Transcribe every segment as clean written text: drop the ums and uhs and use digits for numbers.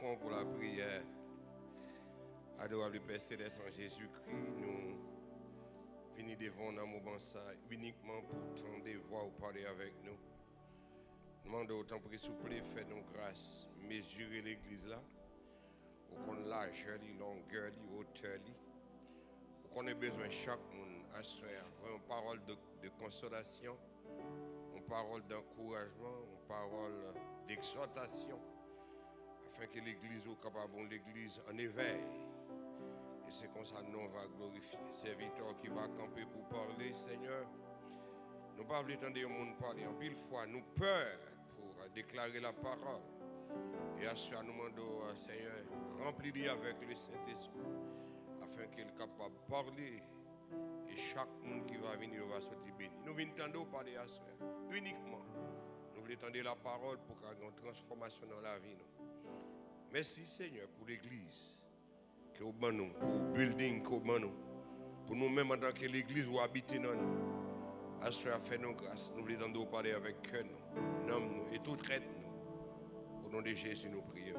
front pour la prière. Adorable Père Céleste en Jésus-Christ, nous venons devant dans moment ça uniquement pour tendre voix ou parler avec nous. Nous demandons autant pour s'il vous plaît, faites-nous grâce, mesurer l'église là, pour qu'on largeur, longueur, hauteur, pour qu'on ait besoin de chaque monde à se faire une parole de consolation, une parole d'encouragement, une parole d'exhortation, afin que l'église soit capable, l'église en éveil. Et c'est comme ça que nous va glorifier. Serviteur qui va camper pour parler, Seigneur. Nous ne pouvons pas attendre le monde parler en pile fois. Nous peur pour déclarer la parole. Et à ce nous demandons, Seigneur, remplis-le avec le Saint-Esprit, afin qu'il soit capable de parler. Et chaque monde qui va venir va sortir béni. Nous venons tendre parler à ce uniquement. Nous voulons tendre la parole pour qu'il y ait une transformation dans la vie. Merci, Seigneur, pour l'église. Que pour le building, pour nous-mêmes en tant que l'église où habiter dans nous. À ce fait nos grâces, nous voulons parler avec cœur, nous, et tout traite nous. Au nom de Jésus, nous prions.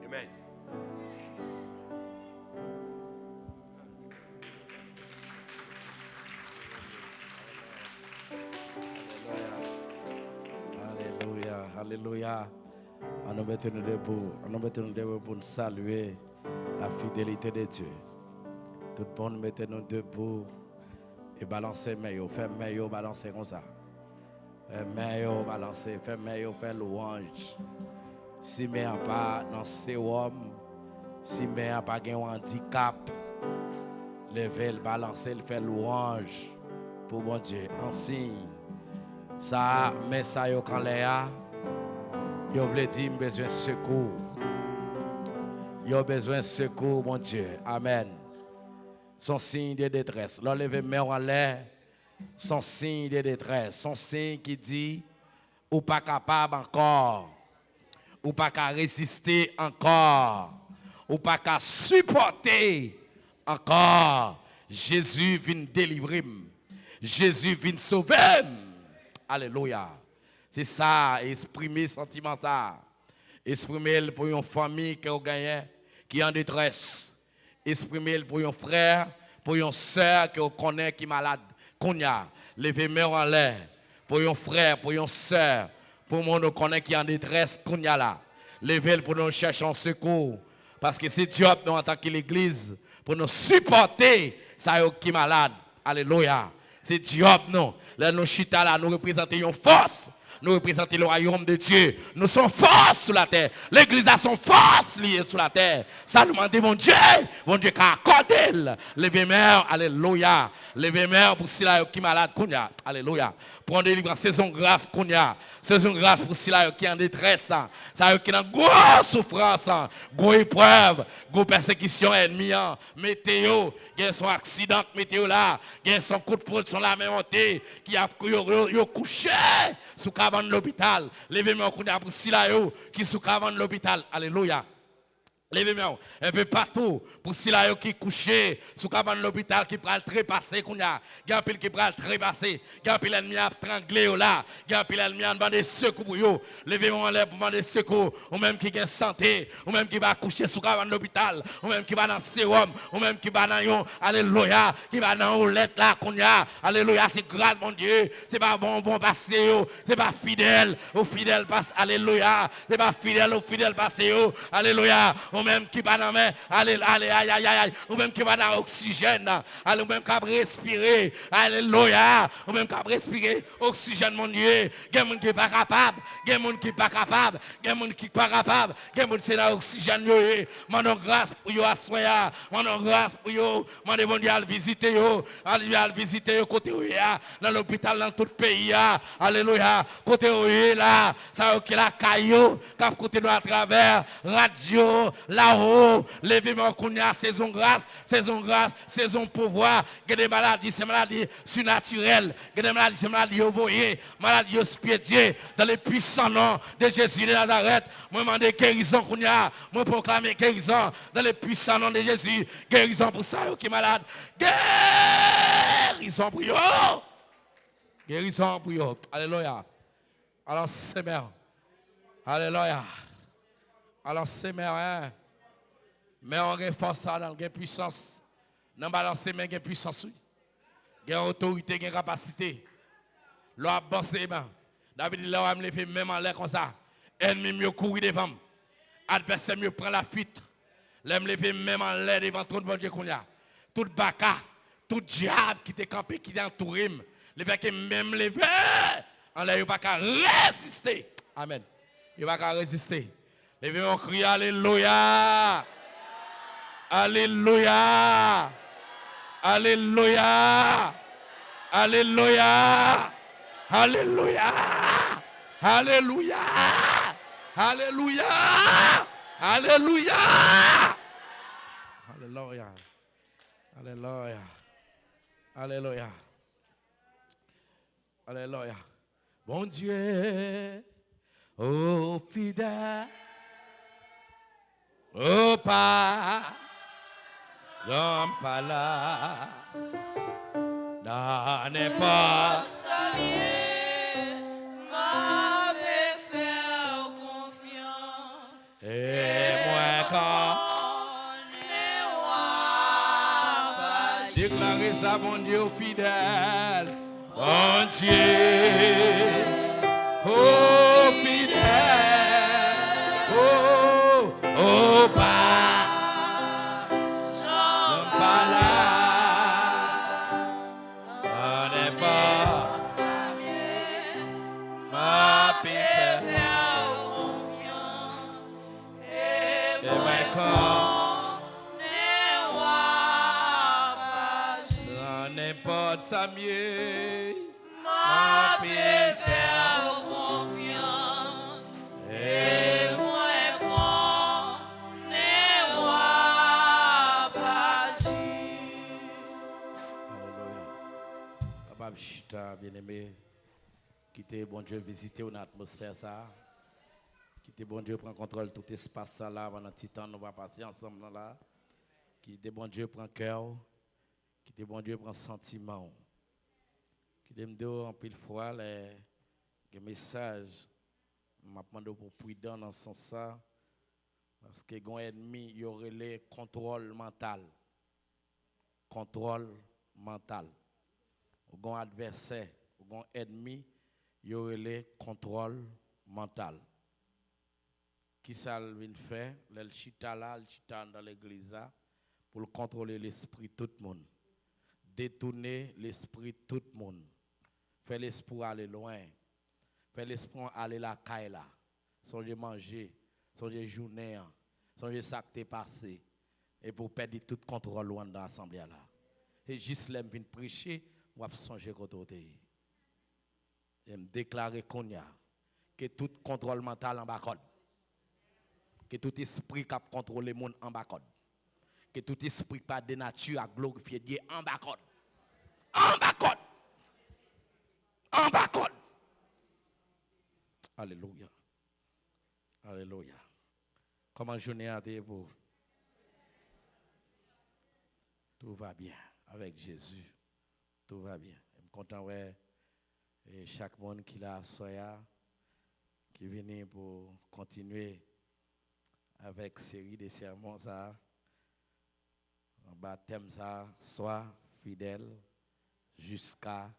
Amen. Alléluia, alléluia. On nous mettons debout pour nous saluer la fidélité de Dieu. Tout le monde mettez-nous debout et balancez maillot, faites maillot, balancez comme ça. Maillot, balancez, faites maillot, faites louange. Si mais pas dans sérum, si mais pas un handicap, levez le balancer, le fait louange pour bon Dieu. En signe, ça, mais ça yo quand Léa, yo voulait dire besoin de secours. Yo besoin de secours, mon Dieu. Amen. Son signe de détresse. L'enlever main en l'air, son signe de détresse. Son signe qui dit, ou pas capable encore. Ou pas qu'à résister encore. Ou pas qu'à supporter encore. Jésus vient délivrer. Jésus vient sauver. Alléluia. C'est ça, exprimer sentiment ça. Exprimer pour une famille qui a gagné, qui est en détresse. Exprimer pour un frère, pour une soeur qui connaît qui est malade. Qu'on a, lever main en l'air. Pour un frère, pour une soeur, pour monde qui connaît qui est en détresse, qu'on a là. Lever pour nous chercher un secours. Parce que c'est Dieu nous en tant que l'église pour nous supporter ça qui est malade. Alléluia. C'est Dieu nous. Là nous chita là, nous représentons une force. Nous représentons le royaume de Dieu. Nous sommes force sur la terre. L'église a son force liée sur la terre. Ça nous demande mon Dieu qui a accordé. Levez main, alléluia. Levez main pour ceux qui sont malades. Alléluia. Prendre délivrance, saison grâce qu'on a. Saison grâce pour ceux qui sont en détresse. Ça qui ont une grosse souffrance, grosse épreuve, grosse persécution ennemie. Météo, il y a son accident météo là, il y a son coup de production là même monté qui a couché sous cabane de l'hôpital. Levez-moi pour ceux qui sont sous cabane de l'hôpital. Alléluia. Levez-moi un peu partout pour ceux qui couché sous cabane de l'hôpital qui prend le trépasser qu'on a. Il y a un pile qui prend le trépasser. Il y a un pile ennemi à trangler là. Il y a un pile ennemi à demander secours pour eux. Levez-moi en l'air pour demander secours. Ou même qui a santé. Ou même qui va coucher sous cabane de l'hôpital. Ou même qui va dans sérum. Ou même qui va dans yon. Alléluia. Qui va dans roulette là qu'on a. Alléluia. C'est grâce mon Dieu. C'est pas bon passer. C'est pas fidèle. Au fidèle passe. Alléluia. C'est pas fidèle au fidèle passer. Alléluia. Ou même qui va dans main, allez, aïe, aïe, aïe, ou même qui va dans l'oxygène, allez, ou même qui va respirer, alléluia, ou même qui va respirer oxygène, mon Dieu, il y a des gens qui ne sont pas capables, il y a des gens qui ne sont pas capables, il y a des gens qui ne sont pas capables, il y a des gens qui sont dans l'oxygène, mandons grâce pour eux à soya, mandons grâce pour eux, mandons bon Dieu à visiter eux, à visiter eux côté où dans l'hôpital, dans tout le pays, alléluia, côté où là, ça qui la caillou, qui côté nous à travers, radio, là-haut, levez-moi qu'on y a saison grâce, saison pouvoir, il y a des maladies, c'est maladies surnaturelles, il y a des maladies, c'est maladies envoyées, maladies hospitalières, dans les puissants noms de Jésus de Nazareth, moi demande guérison qu'on y a, moi proclamer guérison dans les puissants noms de Jésus, guérison pour ça qui est malade, guérison pour eux, guérison pour eux, alléluia, alors Seigneur, alléluia. Alors c'est mais on a force ça dans la puissance. Dans balancer mais une puissance. Il y a autorité, il y a capacité. L'on a pensé, David dit, là, on me lever même en l'air comme ça. Ennemi mieux courir devant. Adversaire mieux prend la fuite. Là, me lever même en l'air devant tout le monde qu'on y a. Tout baka, tout diable qui t'est campé, qui t'est entouré. Le fait que même lever en l'air, il ne va pas résister. Amen. Il ne va pas résister. Levez mon cri, alléluia. Alléluia. Alléluia. Alléluia. Alléluia. Alléluia. Alléluia. Alléluia. Alléluia. Alléluia. Alléluia. Alléluia. Bon Dieu, ô fidèle, ô pas, pas là, n'en pas. Et moi quand déclarer ça, mon Dieu fidèle, mon Dieu, oh fidèle, oh pas, pas là, on n'est pas, ma paix, et moi quand n'importe ça mieux, ma paix faire confiance, et moi quand n'est pas Alléluia. Papa Chita, bien-aimé, quittez bon Dieu visiter une atmosphère ça. Quittez bon Dieu prend contrôle de tout espace ça là pendant petit temps nous va passer ensemble là. Quittez bon Dieu prend cœur. Qui bon Dieu prend sentiment. Qui me dit en pile fois les messages m'a demandé pour prudent dans ce sens ça parce que gon ennemi y aurait le contrôle mental. Contrôle mental. Gon adversaire, gon ennemi y aurait le contrôle mental. Qui ça vient faire? Le chita là, le chita dans l'église là pour contrôler l'esprit tout le monde. Détourner l'esprit de tout le monde. Faire l'esprit aller loin. Faire l'esprit aller la caille là. Songez manger. Songez journée. Songez ça qui t'est passé. Et pour perdre tout contrôle loin dans l'assemblée là. Et juste là, je viens prêcher, je vais songer côté. Et me déclarer qu'on y a. Que tout contrôle mental en bas code. Que tout esprit qui a contrôlé le monde en bas code. Que tout esprit pas de nature à glorifier Dieu en bas code. En bas code. En bas code. Alléluia. Alléluia. Comment journée a été pour? Tout va bien avec Jésus. Tout va bien. Je suis content ouais chaque monde qui l'a soya qui vient pour continuer avec série de sermons ça. En baptême ça soit fidèle jusqu'à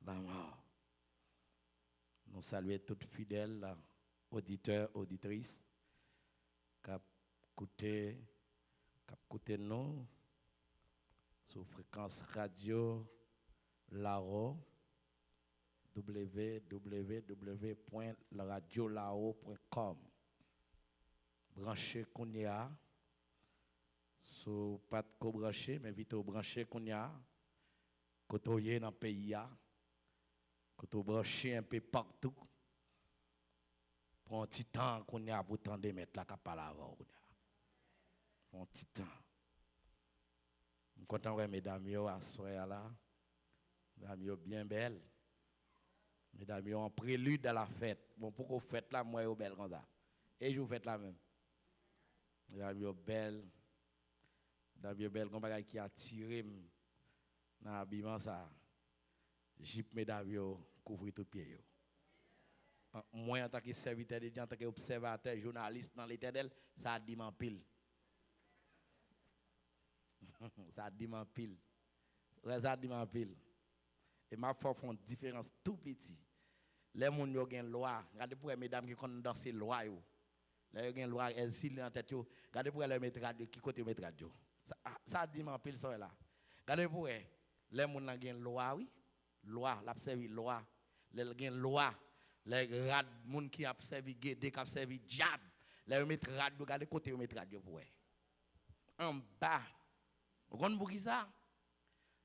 la mort. Nous saluons tous fidèles, auditeurs, auditrices, qui écoutent nous sur fréquence radio Lao, www.radiolao.com. Branchez Kounia, sur pas de co-branché, mais vite au branché Kounia. Quand on est dans le pays, quand on branche un peu partout, pour un petit temps qu'on a pour tendre de mettre la capale avant. Pour un petit temps. Je suis content de mesdames à soir là. Mesdames bien belles. Mesdames en prélude à la fête. Bon, pourquoi vous faites là, moi, vous belle comme ça. Et je vous faites la même. Mesdames belles. Mesdames belles, comme ça qui a tiré dans l'habillement ça. Jip mesdames couvrir tout pied. Moi, en tant que serviteur de Dieu, en tant qu'observateur, journaliste dans l'Éternel, ça a dit en pile. Ça a dit en pile. Ça a dit en pile. Et ma foi font une différence tout petit. Les gens qui ont une loi, regardez pour les mesdames qui connaissent danser loi. Les gens qui ont une loi, elles sont en tête. Regardez pour les mettre radio, qui côté mettre radio. Ça a dit en pile, ça là. Regardez pour les gens qui ont une loi, oui. Loi, la servi loi. Les gens qui ont une loi. Les rad, moun qui a servi guédé, qui a servi diable, les mettre radio, regardez côté mettre radio pour eux. En bas, vous comprenez pour qui ça?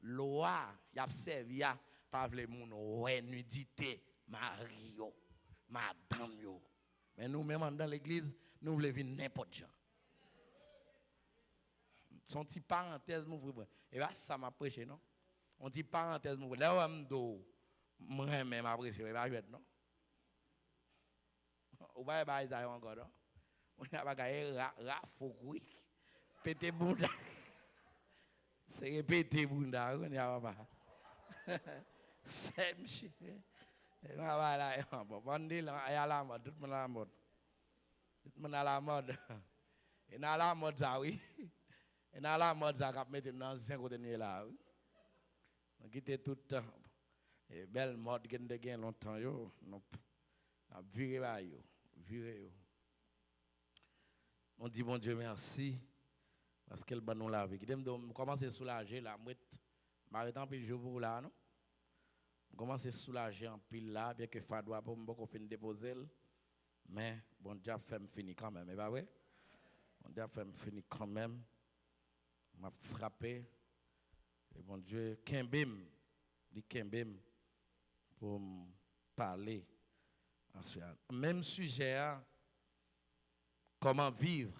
Loi, y a servi à par les moun ouais nudité, mari yo, madame yo. Mais nous même dans l'église, nous voulons vivre n'importe quoi. Son petit parenthèse m'ouvre. Et là ça m'a prêché non? On dit parenthèse m'ouvre. Là on do moi même apprécier, va jouer non? On va y aller encore, non? On va gagner Rafokoui, pété Bunda. C'est pété Bunda, on y a pas. C'est monsieur. On va là, bon, il y a la mode, tout le monde à la mode. Tout le monde à la mode. Et dans la mode, ça, oui. Et dans la mode, ça, on mettre dans 5 côtés là, oui. On quitte tout le temps. Et belle mode, qui a gagné longtemps, yo. On viré là, yo. On dit bon Dieu merci parce qu'elle va nous laver. Qui commence à soulager là, m'arrête en pile jour pour là non. Commence à soulager en pile là bien que Fadoua pour me fin déposer mais bon Dieu fait me finir quand même, pas vrai? Bon Dieu fait me finir quand même. M'a frappé et bon Dieu kembem, dit kembem pour parler. Même sujet, comment vivre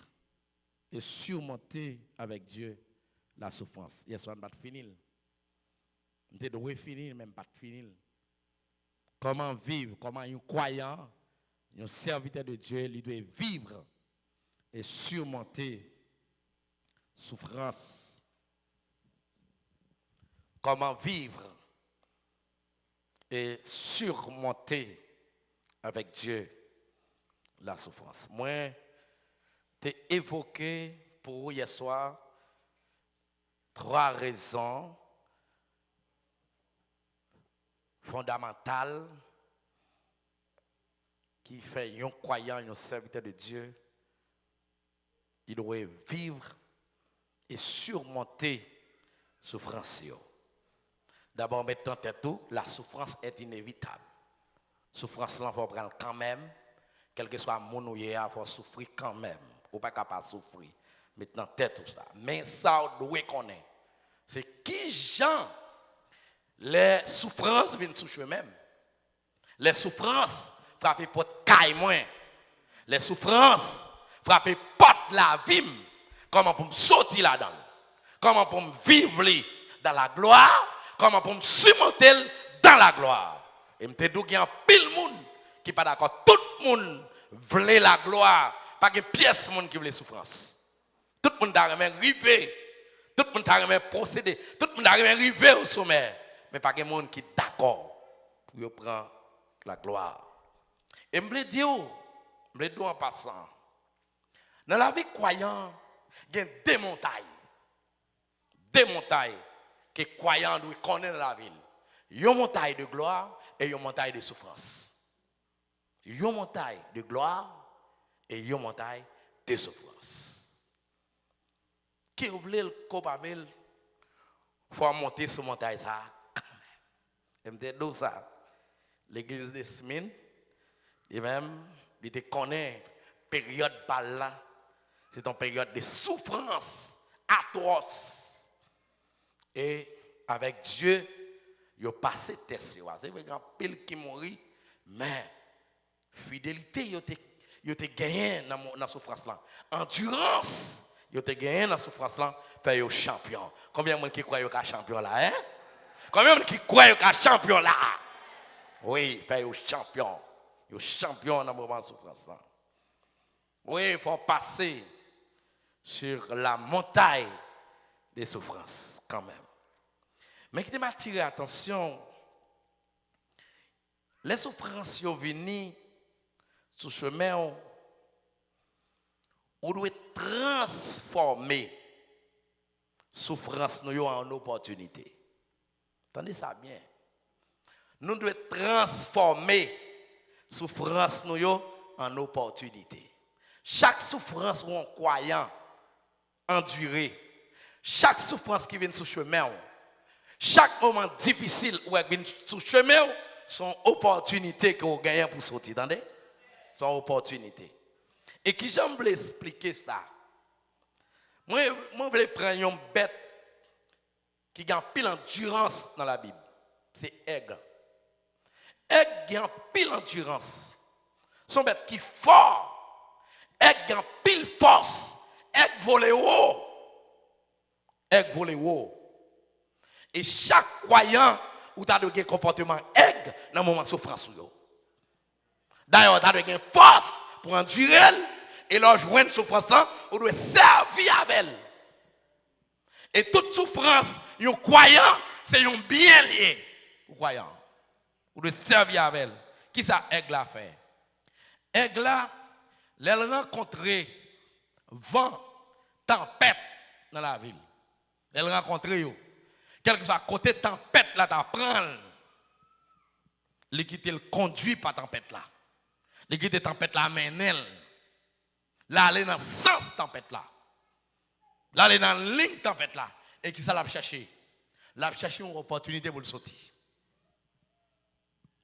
et surmonter avec Dieu la souffrance. Hier soir, on ne va pas finir. On doit finir, même pas finir. Comment vivre, comment un croyant, un serviteur de Dieu, il doit vivre et surmonter souffrance. Comment vivre et surmonter avec Dieu la souffrance. Moi, t'ai évoqué pour vous hier soir 3 raisons fondamentales qui fait un croyant, un serviteur de Dieu, il doit vivre et surmonter souffrance. D'abord, mettre en tête tout, la souffrance est inévitable. Souffrance là, il faut prendre quand même. Quel que soit mon ou il faut souffrir quand même. Ou pas capable de souffrir. Maintenant, tête tout ça. Mais ça, on doit connaître. C'est qui gens les souffrances viennent toucher eux-mêmes. Les souffrances frappent porte caille moins. Les souffrances frappent porte la vie. Comment pour me sortir là-dedans? Comment pour me vivre dans la gloire? Comment pour me surmonter dans la gloire? Et m'te dou gen pile monde qui pas d'accord, tout le monde veut la gloire, pas que pièce monde qui veut souffrance. Tout le monde t'a arrivé, tout le monde t'a procéder, tout le monde t'a arrivé au sommet, mais pas que monde qui d'accord pour prendre la gloire. Et me dire en passant, dans la vie croyant, il y a des montagnes que croyants doivent connaître dans la ville. Il y a une montagne de gloire et une montagne de souffrance. Il y a une montagne de gloire et il y a une montagne de souffrance. Qui voulait le copavel, il faut monter sur montagne ça. Et me dit ça. L'église de Smine, et même, il te connaît période par là. C'est une période de souffrance atroce. Et avec Dieu, il a passé test. C'est vrai qu'il y a un pile qui mourit, mais fidélité, il a gagné dans la souffrance là. Endurance, il a gagné dans la souffrance là, fait un champion. Combien de gens qui croient qu'il y a un champion là, hein? Combien de gens qui croient qu'il y a un champion là? Oui, fait un champion. Il y a un champion dans le moment de souffrance là. Oui, il faut passer sur la montagne des souffrances quand même. Mais qui m'a attiré l'attention, les souffrances sont venues Sous chemin, on doit transformer souffrance nous en opportunité. Attendez ça bien. Nous devons transformer souffrance nous en opportunité. Chaque souffrance ou en croyant endurer, chaque souffrance qui vient sur chemin, chaque moment difficile ou qui vient sur chemin, sont opportunités que vous gagnez pour sortir. Attendez? Sont opportunités. Et qui j'aime expliquer ça? Moi, je veux prendre une bête qui a pile endurance dans la Bible. C'est aigle. Aigle a pile endurance. Son bête qui est fort. Aigle a pile force. Aigle vole haut. Aigle vole haut. Et chaque croyant ou t'as de comportement aigle dans le moment de souffrance. D'ailleurs, t'as de force pour endurer et leur joindre souffrance, on doit servir avec elle. Et toute souffrance, un croyant, c'est un bien lié. Vous croyant. On doit servir avec elle. Qui ça aigle a fait? Aigle a, elle rencontré vent, tempête dans la ville. Elle rencontré yo. Quel que soit côté tempête là, t'apprends. L'équité le conduit par tempête là. L'équité tempête là mène elle. Là aller dans sens tempête là. Là aller dans ligne tempête là. Et qui ça l'a cherché? L'a cherché une opportunité pour le sortir.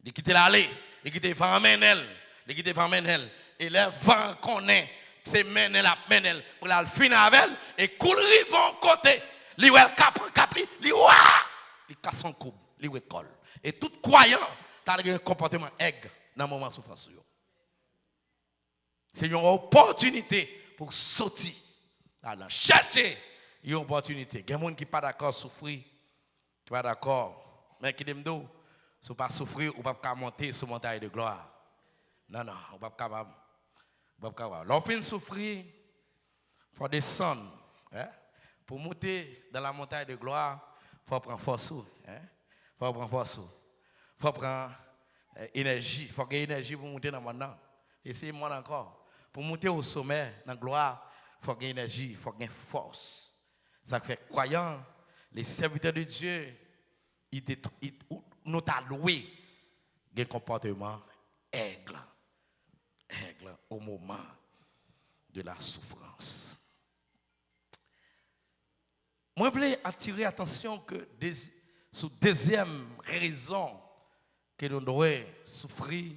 L'équité l'aller, l'équité va mène elle, l'équité va mène elle. Et le vent connaît, c'est mène elle pour la finir avec elle et couler vent côté. Li wel cap li wa li casse son coupe li recolle et tout croyant t'as un comportement aigle dans le moment de souffrance. C'est une opportunité pour sortir là chercher une opportunité. Il y a des gens qui pas d'accord souffrir, qui pas d'accord mais qui dem do si pas souffrir ou pas monter sur montagne de gloire. Non, on pas capable. Lorsqu'on souffrir, faut descendre, hein? Pour monter dans la montagne de gloire, il faut prendre force. Il faut prendre force. Il faut prendre énergie. Il faut gagner énergie pour monter dans le monde. Et c'est moi encore. Pour monter au sommet, dans la gloire, il faut gagner énergie, il faut gagner force. Ça fait croyant, les serviteurs de Dieu, nous t'a loué un comportement aigle. Aigle au moment de la souffrance. Moi, je voulais attirer l'attention que sur deuxième raison que nous devons souffrir,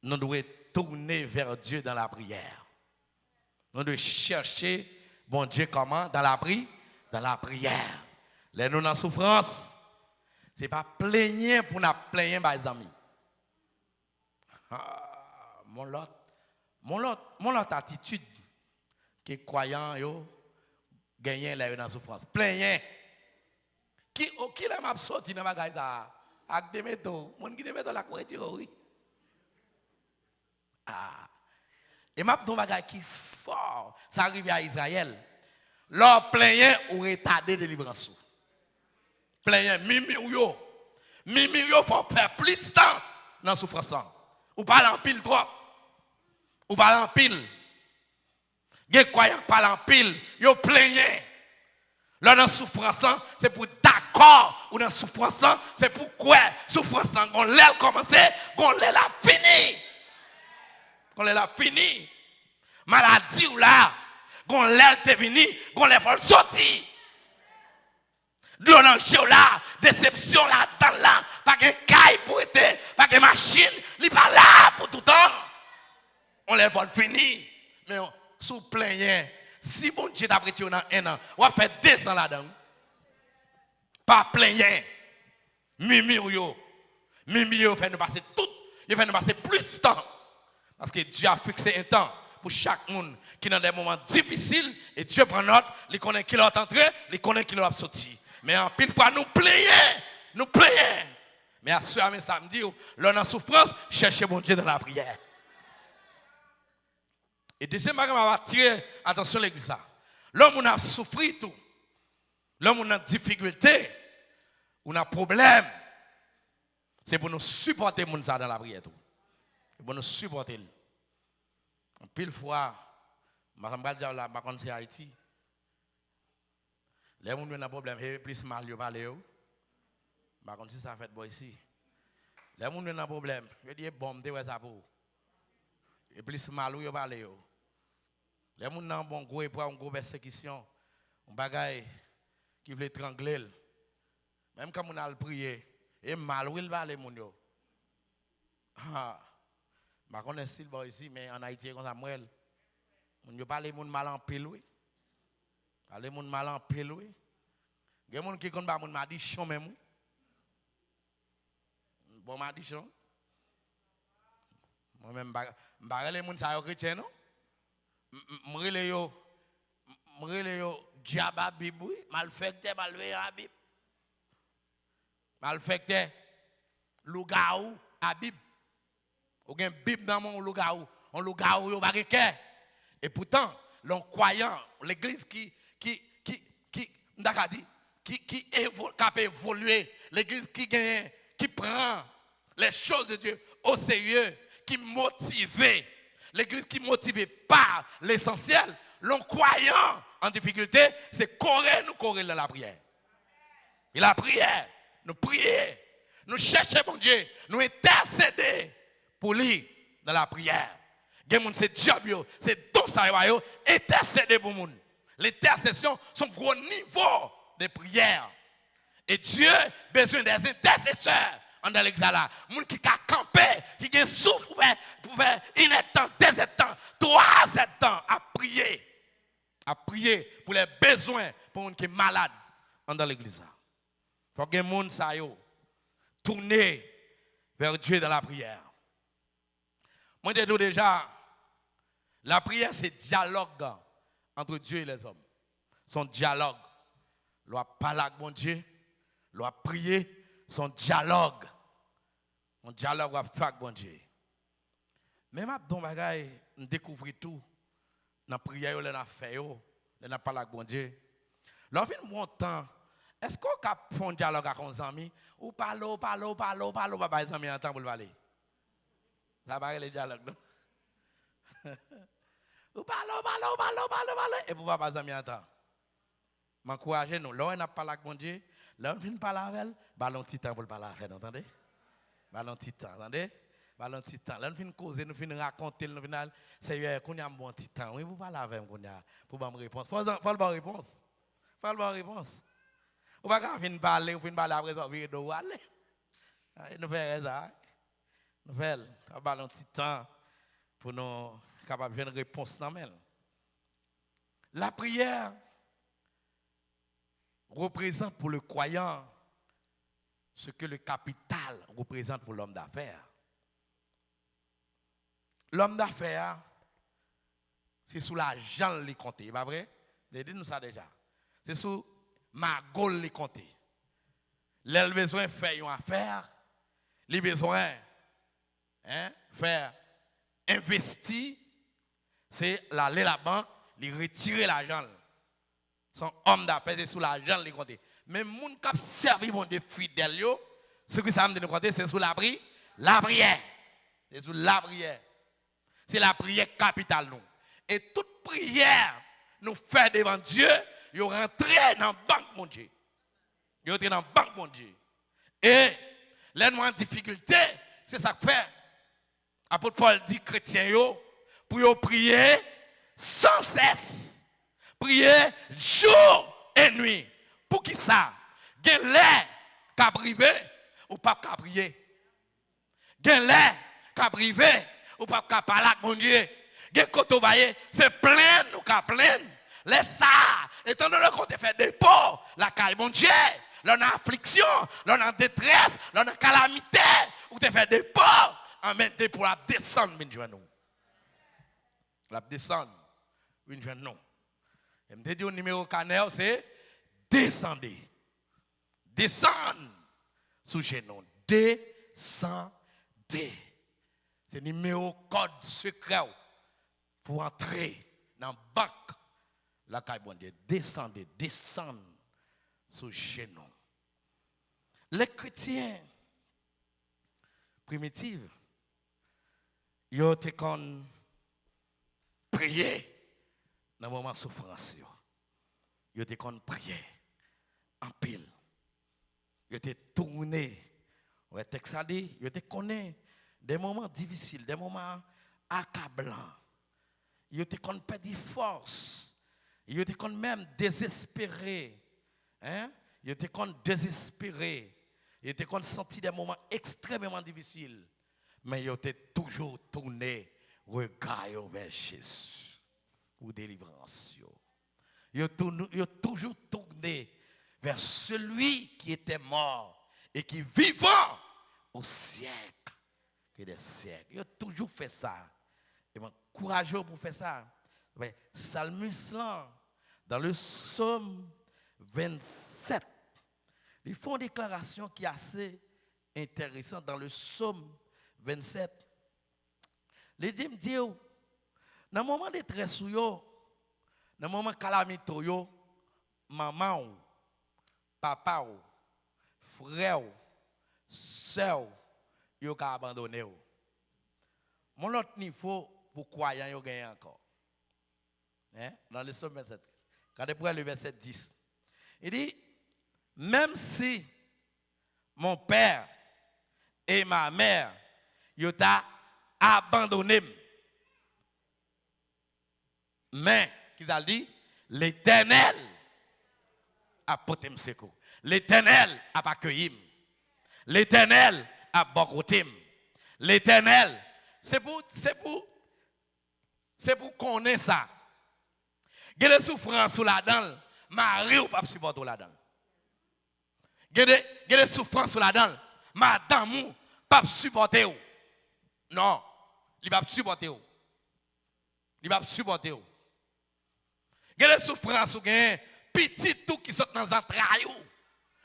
nous devons tourner vers Dieu dans la prière. Nous devons chercher bon Dieu comment? Dans la prière. Les nous dans la souffrance, ce n'est pas plaigner pour nous plaigner, mes amis. Mon autre attitude que croyant yo gagner là dans souffrance. Plaigner. Qui l'a m'a sorti dans bagage ça? Ak de métaux, mon qui de métaux la couverture oui. Et m'a don bagage qui fort, ça arrive à Israël. Leur plaigner ou retardé délivrance. Plaigner mimi yo faut faire plus de temps dans souffrance. Ou pas en pile trop. Ou pas en pile. Les croyants parlent en pile, ils plaignent. Là, dans la souffrance, c'est pour d'accord. Ou dans la souffrance, c'est pour quoi? Souffrance, on l'a commencé, on l'a fini. On l'a fini. Maladie ou là, on l'a fini, on l'a fait sortir. L'enjeu là, déception là, dans là, pas de caille pour être, pas de machine, il n'est pas là pour tout le temps. On l'a fait fini. Mais sous plaignant, si bon Dieu t'a prêté dans un an, on va faire 2 ans là-dedans. Pas plaignant. Mimi yo fait nous passer tout, il fait nous passer plus de temps. Parce que Dieu a fixé un temps pour chaque monde qui est dans des moments difficiles et Dieu prend note, il connaît qui l'a entré, il connaît qui l'a sorti. Mais en pile fois nous plaignons. Mais à ce samedi, l'on a souffrance, cherchez mon Dieu dans la prière. Et deuxième chose, m'a attiré attention à l'église. L'homme a souffert tout. L'homme a difficulté, on a problème. C'est pour nous supporter mon ça dans la prière tout. Et pour nous supporter. Pile fois, je vais dire là, par contre c'est Haïti. Les gens qui ont un problème, et plus mal ils parlent. Par contre si ça fait bon ici. Les gens qui ont un problème, ils disent bon, tu vois ça pour. Et plus mal ils parlent. Les gens qui ont un bon gros et pour une grosse persécution, un bagaille qui veut étrangler. Même quand on a prié, et mal où il parle mon yo. Ah, je connais style bon ici, mais en Haïti comme ça moi. On ne parle pas mal en pile, oui. Parle moun mal en pile, oui. Il y a des gens qui ne connaissent pas madichon même. Bon madichon. Moi-même, je ne sais pas si c'est chrétien, non? Je yo diaba Bible, oui. Malfecté, malveillant à Bible. Malfecté, lougaou à Bible. Ou gen Bible dans mon lougaou. On lougaou yo barrique. Et pourtant, l'on croyant, l'église qui a évolué, l'église qui prend les choses de Dieu au sérieux, qui motive, l'église qui motive par l'essentiel, l'on croyant en difficulté, c'est courir dans la prière. Et la prière, nous prier, nous chercher mon Dieu, nous intercéder pour lui dans la prière. C'est job, c'est tout ça, intercéder pour moun. L'intercession, c'est un gros niveau de prière. Et Dieu a besoin des intercesseurs dans l'exala. Moun qui a campé, qui a souffert pour faire une temps, 2 temps, 3 temps à prier. À prier pour les besoins pour moun qui est malade dans l'église. Il faut que les gens tournent vers Dieu dans la prière. Moi, je dis déjà, la prière, c'est dialogue entre Dieu et les hommes. Son dialogue. L'on parle avec mon Dieu, l'on prier, son dialogue. Mon dialogue va faire avec mon Dieu. Mais je découvre tout dans la prière, dans la fait, dans la parole avec mon Dieu. L'on fait mon temps. Est-ce qu'on a fait un dialogue avec nos amis? Ou parle, pas les amis entendent pour le parler. Ça va le dialogue, non? Ou parle. Et pour pas les amis entendent. M'encourager nous. Là, on a parlé avec mon Dieu. Là, on vient parler avec elle. Ballon petit temps pour le parler avec elle, entendez? Ballon petit temps, entendez? Ballon petit temps. Là, on vient causer, nous vient raconter, nous vient Seigneur, qu'on a un bon petit temps. Oui, vous parlez avec moi, pour me répondre. Faut le bonne réponse. Faut le bonne réponse. Ou pas quand on parler, on vient parler après ça, on vient de aller. Nous faisons ça. Nous faisons un ballon petit temps pour nous capables de faire une réponse normale. La prière représente pour le croyant ce que le capital représente pour l'homme d'affaires. L'homme d'affaires, c'est sous l'argent les compter, pas vrai? J'ai dit nous ça déjà. C'est sous ma gaule les compter. Les besoin de faire une affaire, les besoins faire investir, c'est l'aller la banque, les retirer l'argent. Son homme d'affaires, c'est sous l'argent les compter. Mais les gens qui servi mon Dieu fidèle, ce que ça me dit de compter, c'est sous la prière. C'est sous la prière. C'est la prière capitale, nous. Et toute prière, nous fait devant Dieu, nous rentrons dans la banque, mon Dieu. Nous rentrons dans la banque, mon Dieu. Et les gens en difficulté, c'est ça que fait. Apôtre Paul dit chrétien, pour prier sans cesse. Prier jour et nuit. Pour qui ça? Gen l'air qu'a privé ou pas qu'a prier. Gen l'air qu'a privé ou pas qu'a parler avec mon Dieu. Gen koto vaye, c'est plein ou qu'a plein. Laisse ça. Étant donné qu'on te fait des pauvres, la caille mon Dieu. L'on a affliction, l'on a détresse, l'on a calamité, ou te fait des pauvres. En même temps pour la descendre, nous. La descendre, nous. Et me dit au numéro canal, c'est descendez. Descendre sous genou. Descendez. C'est le numéro code secret pour entrer dans la banque. La caille bon Dieu. Descendez. Descendre sous genou. Les chrétiens primitifs, Yo te kon prier dans le moment de souffrance. Yo te kon prier en pile. Yo te tourné. Ouais, texte a dit, yo te connaît des moments difficiles, des moments accablants. Yo te kon perdre force. Yo te kon même désespéré. Hein? Yo te kon désespéré. Yo te kon senti des moments extrêmement difficiles. Mais yo te toujours tourné regard vers Jésus pour délivrance. Yo toujours tourné vers celui qui était mort et qui vivant au siècle que des siècles. Yo toujours fait ça. Et moi courageux pour faire ça. Mais Salmus là dans le psaume 27, ils font une déclaration qui est assez intéressante dans le psaume 27. Les dit me dit dans le moment de détresse dans le moment de calamité maman, papa, frère, sœur, yo ka abandonné. Mon autre niveau pour croyant yo gagné encore. Hein? Dans le psaume 27. Regardez pour le verset 10. Il dit même si mon père et ma mère yo t'a abandonné, mais qu'ils a dit l'Éternel a porté secours. L'Éternel a accueilli. L'Éternel a bocoté. L'Éternel, c'est pour connaître ça. Il y a des souffrances sous la dent, Marie ou pas supporter la dent. Il y a des souffrances sous la dent, madame ou pas supporter. Non, il va supporter. Il va supporter. Il y a des souffrances sous gain, petit tout qui sont dans les entrailles.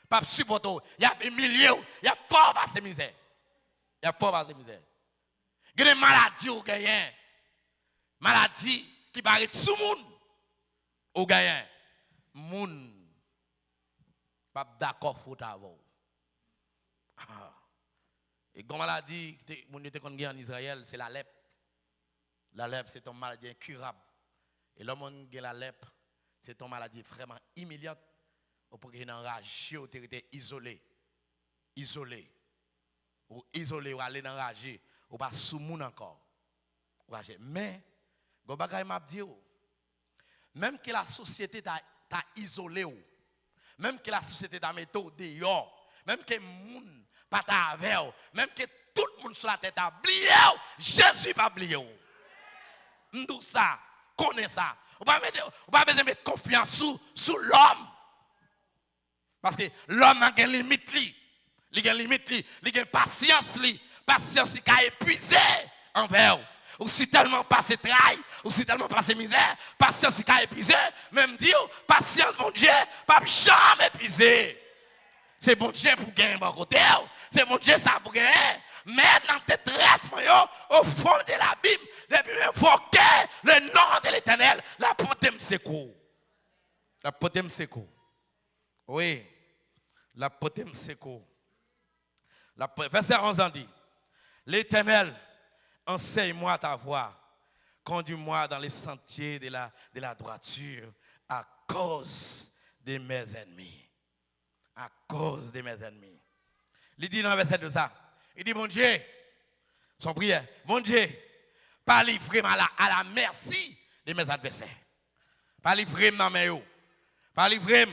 Pas supporter. Il y a des milliers, il y a fort par ces misères. Il y a fort par ces misères. Il y a des maladies ou gain. Maladies qui paraissent sous le monde. Ou gain. Moun pas d'accord faut avant. Et comme maladie mon était qu'on en Israël, c'est la lèpre. La lèpre c'est une maladie incurable. Et l'homme qui a la lèpre, c'est une maladie vraiment humiliante. Ou pour qu'il enragé, ou été isolé. Isolé. Ou isolé, ou aller enragé, ou pas sous moun encore. Mais, go bagay m'a dit, même que la société t'a isolé, même que la société t'a mis dehors, même que moun pas ta avec, même que tout le monde sur la tête a oublié, Jésus pas oublié. Nous ça, connaît ça. On pas besoin de mettre confiance sous l'homme. Parce que l'homme a une limite, il a une limite, il a une patience, patience qui a épuisé envers. Ou si tellement passé travail, ou si tellement passé misère, patience qui a épuisé, même Dieu, patience, mon Dieu, pas jamais épuisé. C'est bon Dieu pour gagner mon côté, c'est bon Dieu ça pour gagner. Mais dans tes détresse, au fond de la Bible, depuis invoquer le nom de l'Éternel, la portée me secoue. La portée me secoue. Oui, la portée me secoue. Verset 11 en dit, l'Éternel, enseigne-moi ta voie, conduis-moi dans les sentiers de la droiture à cause de mes ennemis. À cause de mes ennemis. Il dit dans le verset de ça, il dit, mon Dieu, son prière, mon Dieu, pas livrer à la merci de mes adversaires. Pas livrer dans mes yeux. Pas livrer,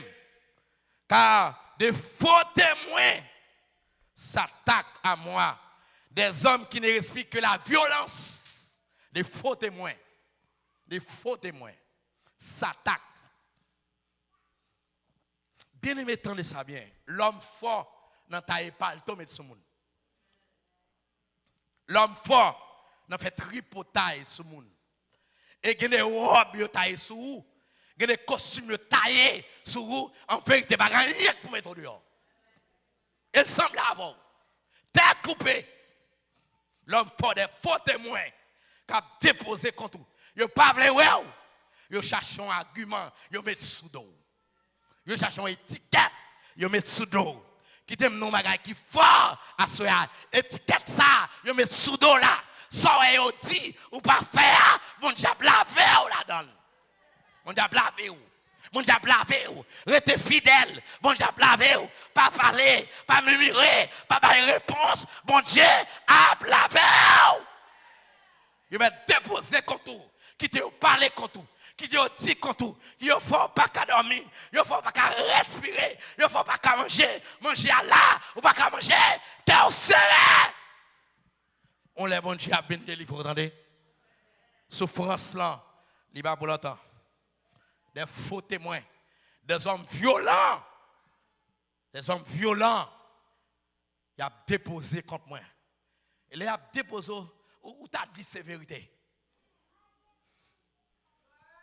car de faux témoins s'attaquent à moi. Des hommes qui ne respirent que la violence. Des faux témoins s'attaquent. Bien aimé, tendez ça bien. L'homme fort n'a pas le tomber de ce monde. L'homme fort n'a fait tripotaille sur le monde. Et il y a des robes taillées sur vous. Il y a des costumes taillés sur vous. En vérité, il n'y a rien pour mettre dehors. Il semble avoir. Tête coupée. L'homme fort des faux témoins qui a déposé contre vous. Il n'y a pas de vrai. Il cherche un argument. Il met sous dos. Il cherche une étiquette. Il met sous dos. Qui t'aime nos bagages qui fort à ce étiquette ça. Il met sous dos là. Ça yo dit ou pas faire, mon diable laver ou la donne. Mon diable laver ou. Mon diable laver ou. Restez fidèle. Mon diable laver ou. Pas parler, pas murmurer, pas donner réponse. Mon Dieu a laver ou. Il va déposer contre tout. Qui te parler contre tout. Qui te dit contre tout. Il ne faut pas qu'à dormir. Il ne faut pas qu'à respirer. Il ne faut pas qu'à manger. Manger à là. Ou pas qu'à manger. T'es au serré. On les bon Dieu a bien délivré. Attendez. Souffrance là. Il va pour longtemps. Des faux témoins. Des hommes violents. Des hommes violents. Il a déposé contre moi. Il a déposé. Où t'as dit ces vérités?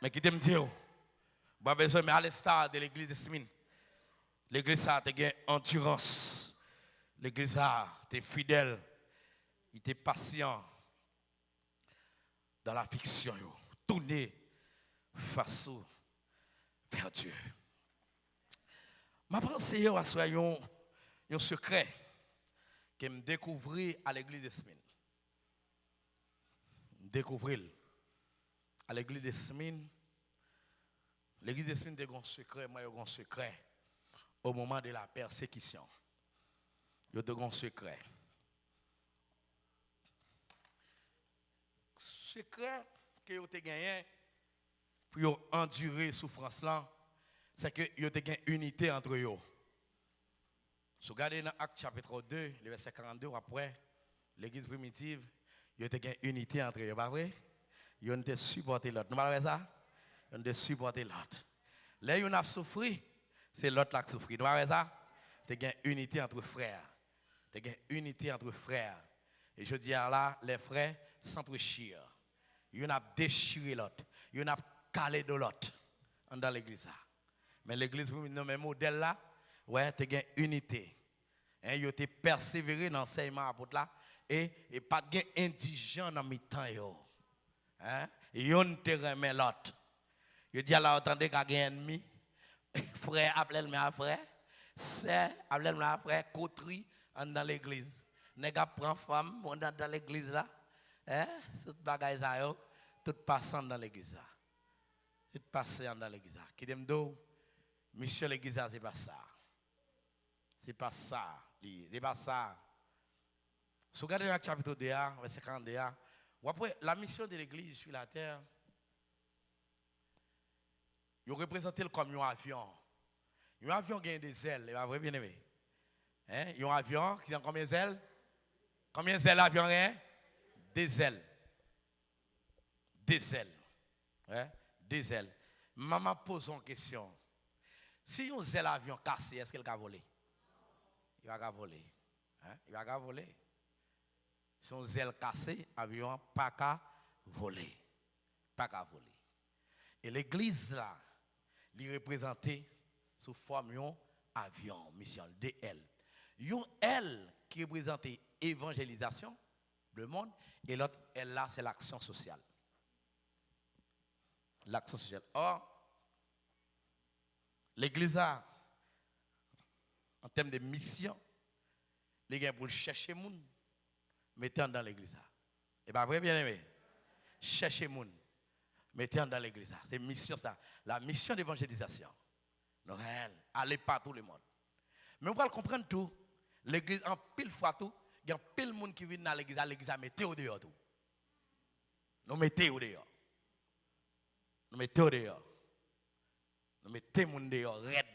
Mais qui te me dit, pas besoin, mais à l'instar de l'église de Smine, l'église a une endurance. L'église a été fidèle. Il était patient dans la fiction. Tourné face vers Dieu. Ma pensée à ce un secret que me découvrir à l'église de Smine. Découvrir à l'église de Smine. L'église de Smine a un secret, moi j'ai un secret au moment de la persécution. Il y a un secret. Secret que vous avez gagné pour endurer souffrance là, c'est que vous avez une unité entre eux. Si vous regardez dans Acte chapitre 2, le verset 42, après, l'église primitive, vous avez une unité entre eux, pas vrai? Vous avez supporté l'autre. Nous parlons ça? Vous avez supporté l'autre. Là, vous avez souffert, c'est l'autre qui a souffert. Nous parlons ça? Vous avez une unité entre frères. Vous avez une unité entre frères. Et je dis là, les frères s'entrechient. Vous avez déchiré l'autre. Vous avez calé de l'autre dans l'église. Mais l'église, dans le modèle là, ouais, tu as une unité. Vous avez persévéré dans l'enseignement apôtre là. Et pas de indigent dans mes temps. Hein? Et yon te remet l'autre. Yo dit là, attendez qu'il y a un ennemi. Frère, appelez-le à frère. C'est, appelez-le à frère, coterie dans l'église. Nèg prend femme, on dans l'église là. Hein? Tout bagay ça yo, tout passant dans l'église là. Tout passant dans l'église là. Qui dem do, monsieur l'église là, c'est pas ça. C'est pas ça. C'est pas ça. Si vous regardez le chapitre 2, verset 42, après, la mission de l'église sur la terre, il représente comme un avion. Un avion qui a des ailes, il va vrai bien aimé. Hein? Un avion qui a combien d'ailes? Combien d'ailes l'avion a? Des ailes. Des ailes. Hein? Des ailes. Maman pose une question. Si un aile avion cassé, est-ce qu'il va voler? Il va voler. Hein? Il va voler. Si on zèle cassé, avion pas qu'à voler. Pas qu'à voler. Et l'église là, il représentait sous forme d'un avion, mission DL. Yon L qui représentait évangélisation, le monde, et l'autre L là, c'est l'action sociale. L'action sociale. Or, l'église là, en termes de mission, les gars pour chercher les gens, mettez dans l'église. Et pas vrai, bien aimé? Cherchez les gens, mettez dans l'église. C'est mission ça. La mission d'évangélisation. Noël, allez partout le monde. Mais on va comprendre tout. L'église, en pile fois tout, il y a pile de monde qui vient dans l'église, mettez au dehors tout. Nous mettez au dehors. Nous mettez au dehors. Nous mettez les gens dehors, raide.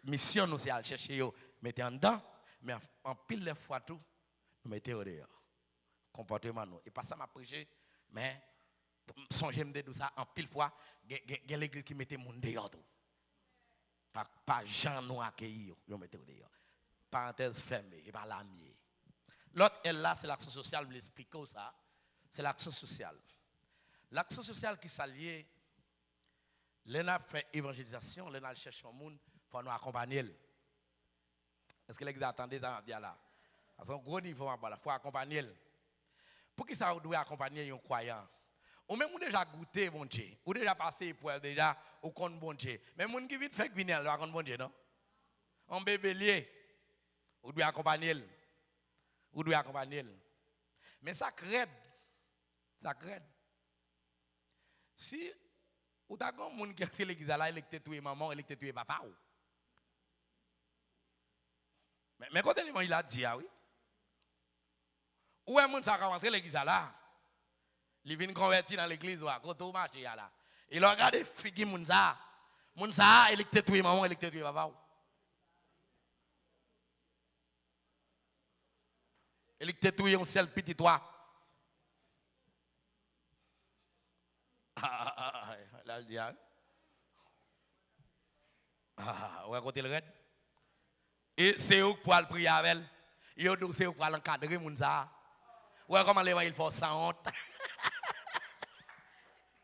Mission nous c'est à chercher, mettez en dedans, mais en pile de fois tout, nous mettez au dehors. Comportement nous. Et pas ça m'a prêché, mais songez me tout ça en pile fois, il y a l'église qui mettait mon dehors tout. Pas Jean nous accueillir, nous mettez au dehors. Parenthèse fermée, et pas l'amier. L'autre elle là, c'est l'action sociale, je l'explique ça. C'est l'action sociale. L'action sociale qui s'allie, l'ENA fait évangélisation, l'ENA cherche un monde, il faut nous accompagner. Est-ce que l'église attendait ça là? À son gros niveau, il faut accompagner. Pour qui ça doit accompagner un croyant? Ou même on déjà goûté bon Dieu, ou déjà passé pour déjà au compte bon Dieu. Mais moun qui vite fait venir au compte bon Dieu non? On bébé lié. Ou doit accompagner. Ou doit accompagner. Mais ça crède. Ça crède. Si ou t'as un monde qui est l'église là, il est tué maman, il est tué papa. Mais quand l'évangile a dit, oui. Où est le monde qui a rentré l'église là? Il vient convertir dans l'église quand on marche là. Il a regardé figi Mounsa. Mounsa, il est tué maman, il est tué papa. Il est tué un seul petit toit. Là, il dit, ouais, côté le red. Et c'est eux pour le prier avec elle. Et eux, c'est eux pour l'encadrer, Mounsa. Ouais, comment il faut sans honte.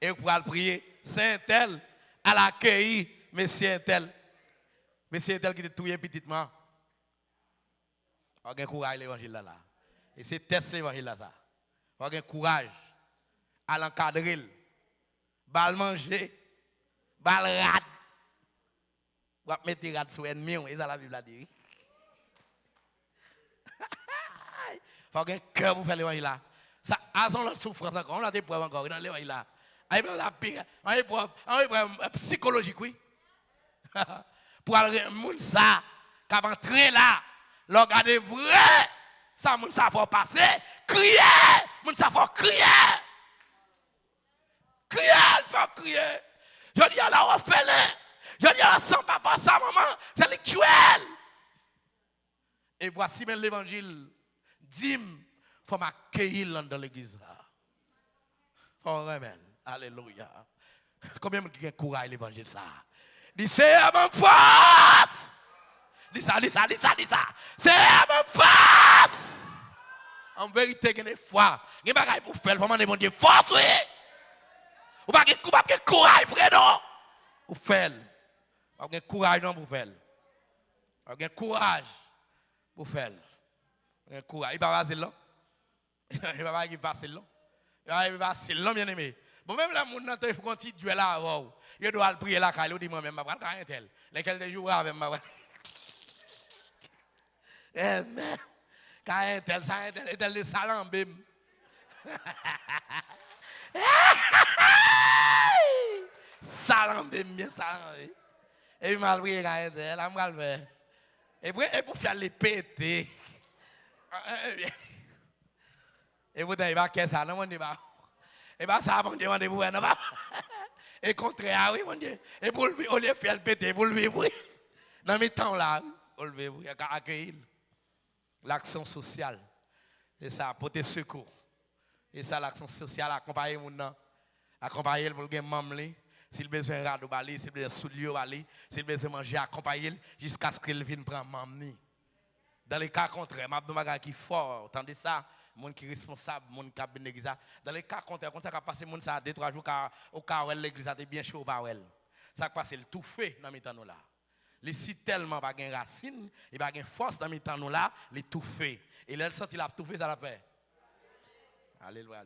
Et pour le prier, c'est un tel, à l'accueil, monsieur un tel. Monsieur un tel qui te touille petitement. On a courage l'évangile là. Et c'est test l'évangile là ça. On a courage à l'encadrer. Bal manger, bal rat. Ou à mettre rat sur ennemi, et ça la Bible a dit. Faut un cœur pour faire l'évangile là. Ça a son autre souffrance encore, on a des preuves encore dans l'évangile là. On a des preuves psychologiques, oui. Pour aller moun ça, qui va entrer là, regarder vrai, ça moun ça faut passer, crier, moun ça faut crier. Crier, il faut crier. Je dis à la orphelin, je dis à la sans papa, sans maman, c'est l'actuel. Et voici même l'évangile. Dis-moi, il faut m'accueillir dans l'église là. Oh, amen. Alléluia. Combien de gens ont courage l'évangile ça? Dis c'est à ma face. Dis ça. C'est à ma face. En vérité, il y a des fois, il y a des choses pour faire, il faut demander bon Dieu force, oui. Ou pas de courage, frère, non? Pour faire. Pas de courage, non, pour faire. Pas de courage pour faire. Pas de courage. Il va pas facile, non? Il va pas facile, non? Il va pas facile, non, bien aimé. Bon, même là, mon nom, il faut qu'on tire Dieu là, wow. Il doit prier là, il dit moi-même, je vais prendre un tel. Lesquels des jours avec moi. Amen. Quand un tel, ça, un tel, le salam, bim. Salam, bien salam. Et puis, mal prier quand un tel, là, je vais le faire. Et pour faire les péter. Et pourtant, il va qu'est-ce ça, non, mon Dieu. Et bien, ça, mon Dieu, mon Dieu, vous non, et contraire, oui, mon Dieu. Et pour le vivre, au lieu de faire le péter, pour le vivre, oui. Dans mes temps là, on le vivre, il y a qu'à accueillir. L'action sociale, c'est ça, porter secours. Et ça, l'action sociale, accompagner mon nom. Accompagner pour le mamli. S'il besoin de rado bali, s'il besoin de soulier bali, s'il besoin de manger, accompagner jusqu'à ce qu'il vienne prendre mamni. Dans les cas contraires, m'a dit qui fort, entendez ça, mon qui responsable, mon qui a bien l'église. Dans les cas contraires, quand ça a passé mon ça 2-3 jours au cas où l'église a bien chaud par elle. Ça a passé le tout fait dans mes temps là. Les si tellement pas gain racine, et pas gain force dans mes temps là, les tout fait. Et là sent il a tout fait ça la paix. Alléluia.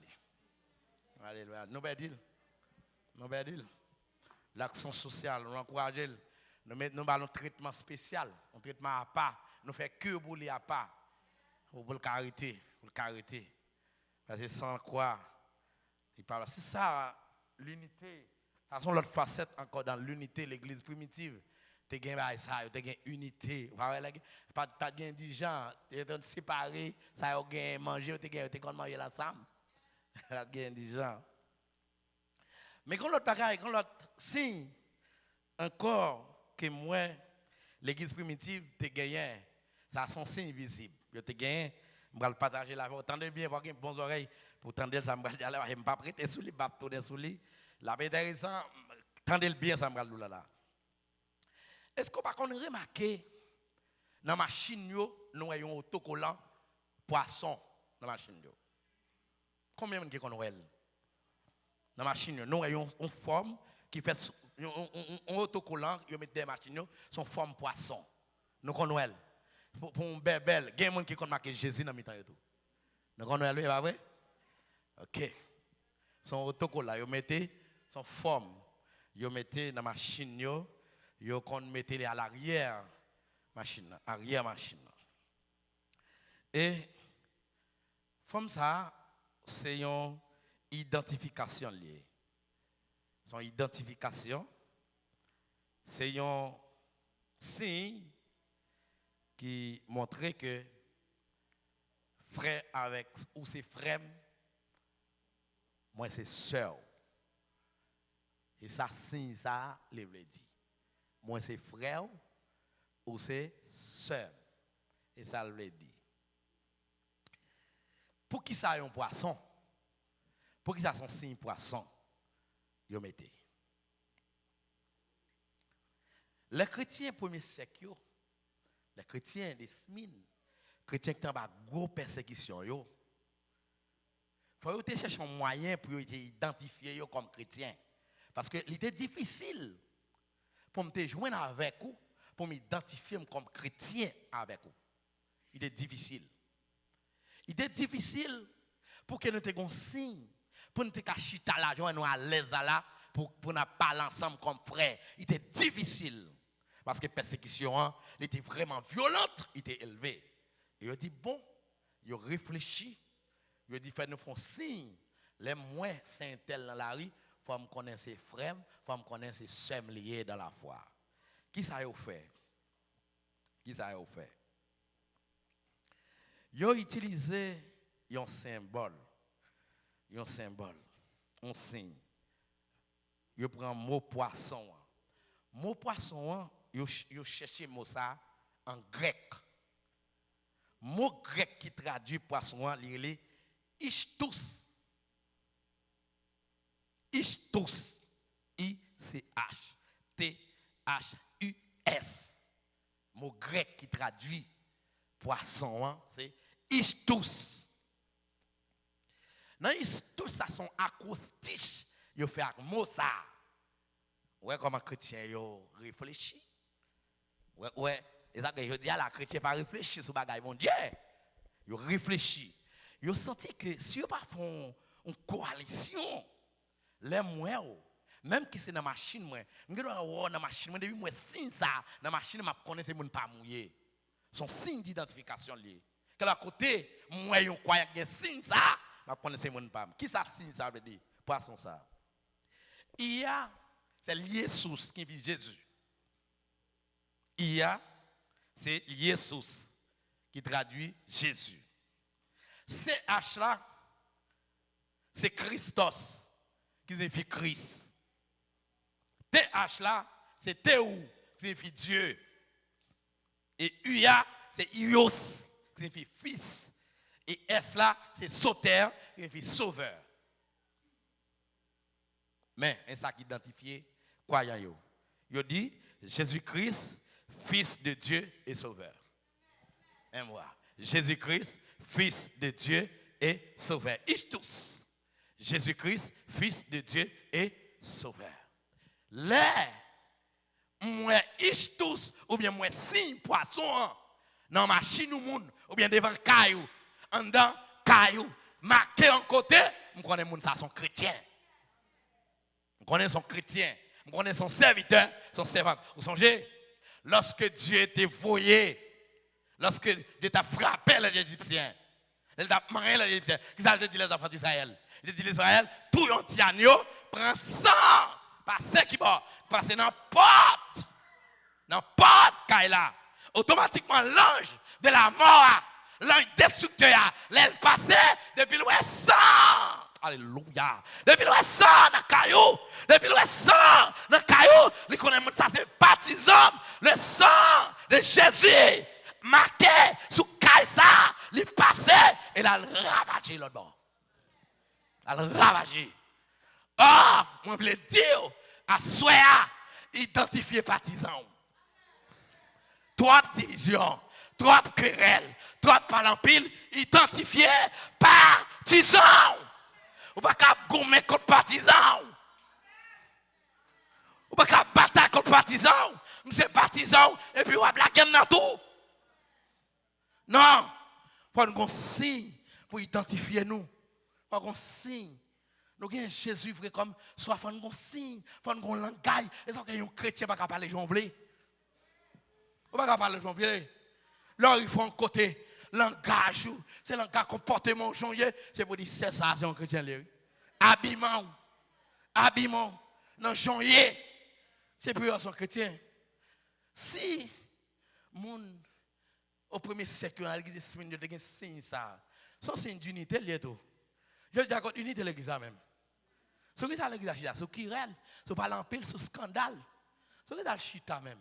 Alléluia. Nous bedil. L'action sociale, nous encourageons. Nous avons un traitement spécial, un traitement à part. Nous faisons que pour les à part. Pour le carité. Parce que sans quoi, il parle. C'est ça, l'unité. De toute l'autre facette encore dans l'unité, l'église primitive. Tu as une unité. Pas de indigent, tu es séparé, ça a gagné manger, tu as manger ensemble. Tu as gagné indigent. Mais quand l'autre signe, encore que moi, l'église primitive, tu as gagné, ça a son signe visible. Tu as gagné, je vais le partager là. Attendez bien, pour avoir bonnes oreilles, pour tendre ça, je ne vais pas prêter sous les babes, tourner sous les. La intéressant, tendez bien ça, je vais là. Est-ce qu'on va remarquer dans la machine, nous avons un autocollant poisson dans la machine? Combien de gens connaissent? Dans la machine, nous avons une forme qui fait un autocollant, qui met des machines, son forme poisson. Nous connaissons. Pour un bébé, il y a des gens qui connaissent Jésus dans le temps. Nous connaissons, pas vrai? Ok. Son autocollant, vous mettez son forme, vous mettez dans la machine, vous mettez à l'arrière machine. Et forme ça, c'est une identification liée. Son identification, c'est un signe qui montre que frère avec ou c'est frère, moi c'est sœur. Et ça signe ça, les veut dire. Moi c'est frère ou c'est sœur. Et ça le veut dire. Pour qui ça un poisson? Pour qui ça son signe poisson? Yo mettez. Les chrétiens premier siècle, les chrétiens des Smines, les chrétiens qui ont une grosse persécution, il faut chercher un moyen pour identifier comme chrétien. Parce que c'était difficile pour me joindre avec vous, pour m'identifier comme chrétien avec vous. Il est difficile. Il est difficile pour que nous ayons un signe, pour nous ayons la joie, nous à l'aise là, pour nous parler ensemble comme frères. Il était difficile. Parce que la persécution était vraiment violente, il était élevé. Et il dit, bon, il réfléchit, il dit, faites-nous un signe. Les moins saint-tel dans la rue, il faut me connaître ses frères, il faut me connaître ses sœurs liées dans la foi. Qui ça a fait? Qui ça a fait? Il a utilisé un symbole, un signe. Il prend le mot poisson. Le mot poisson, il cherche le mot ça en grec. Le mot grec qui traduit poisson, il est ichthus. Ichthus. I-C-H-T-H-U-S. Le mot grec qui traduit poisson, c'est ichthus. Dans ichthus, ça son acoustiche. Il fait un mot ça. Ouais, comme un chrétien, il réfléchit. Ouais. Et ça que je dis à la chrétien pas réfléchir sur bagaille mon Dieu. Il réfléchit. Il senti que si vous pas font une coalition, les moi même qui c'est dans machine moi, je dois voir dans machine moi depuis moi signe ça, dans machine m'a connaître mon pas mouillé. Son signe d'identification lié. Que à côté moi on croit que signe ça, m'a connaître mon pas. Qui ça signe ça veut dire? Poisson ça. Il y a c'est Jésus qui vit Jésus. Ia, c'est Jésus qui traduit Jésus. CH là, c'est Christos qui signifie Christ. TH là, c'est Théou qui signifie Dieu. Et Uia, c'est Ios qui signifie fils. Et S là, c'est Soter qui signifie sauveur. Mais, c'est ça qui identifie quoi yo. Yo dit Jésus-Christ, fils de Dieu et sauveur. Et moi, Jésus-Christ, fils de Dieu et sauveur. Ichthus. Jésus-Christ, fils de Dieu et sauveur. Là, moi ichthus ou bien moi signe poisson dans machine ou monde ou bien devant caillou, en dedans caillou, marqué en côté, on connaît moun ça son chrétien. On connaît son chrétien, on connaît son serviteur, son servante. Vous songez, lorsque Dieu était voyé, lorsque Dieu t'a frappé les Égyptiens, il t'a marié les Égyptiens, qu'est-ce qu'il dit les enfants d'Israël? Il dit l'Israël, tout yon tiagneau prend 100, passe qui va, passe dans porte Kaila. Automatiquement l'ange de la mort, l'ange destructeur, l'aile passé depuis le 100. Alléluia. Depuis le sang dans caillou, depuis le sang dans caillou, les connaît ça c'est baptisme, le sang de Jésus marqué sous Kaisa, il passé et il a ravagé le bord. Il a ravagé. Ah, moi je veux dire à soi identifier partisan. Trois divisions, trois querelles, trois palampil identifier partisan. Ou pas qu'à gommer contre partisan. Ou pas qu'à battre contre partisan. Monsieur partisan et puis on va blaguer dans tout. Non. Il faut un signe pour identifier nous. Il faut un signe. Nous avons Jésus vrai comme soit il faut un signe, il faut un langage. Et ça que un chrétien pas capable parler jonglé. Ou pas capable parler jonglé. Là il faut un côté langage, c'est langage comportement janvier, c'est pour dire c'est ça, c'est un chrétien. Habillement, dans janvier, c'est pour son chrétien. Si, moun, au premier siècle, dans l'église, il y a un signe ça. Son signe d'unité, il y a tout. Je dis à l'unité de l'église même. Ce qui est l'église, c'est querelle, c'est pas l'empile, c'est scandale. Ce qui est le chita même.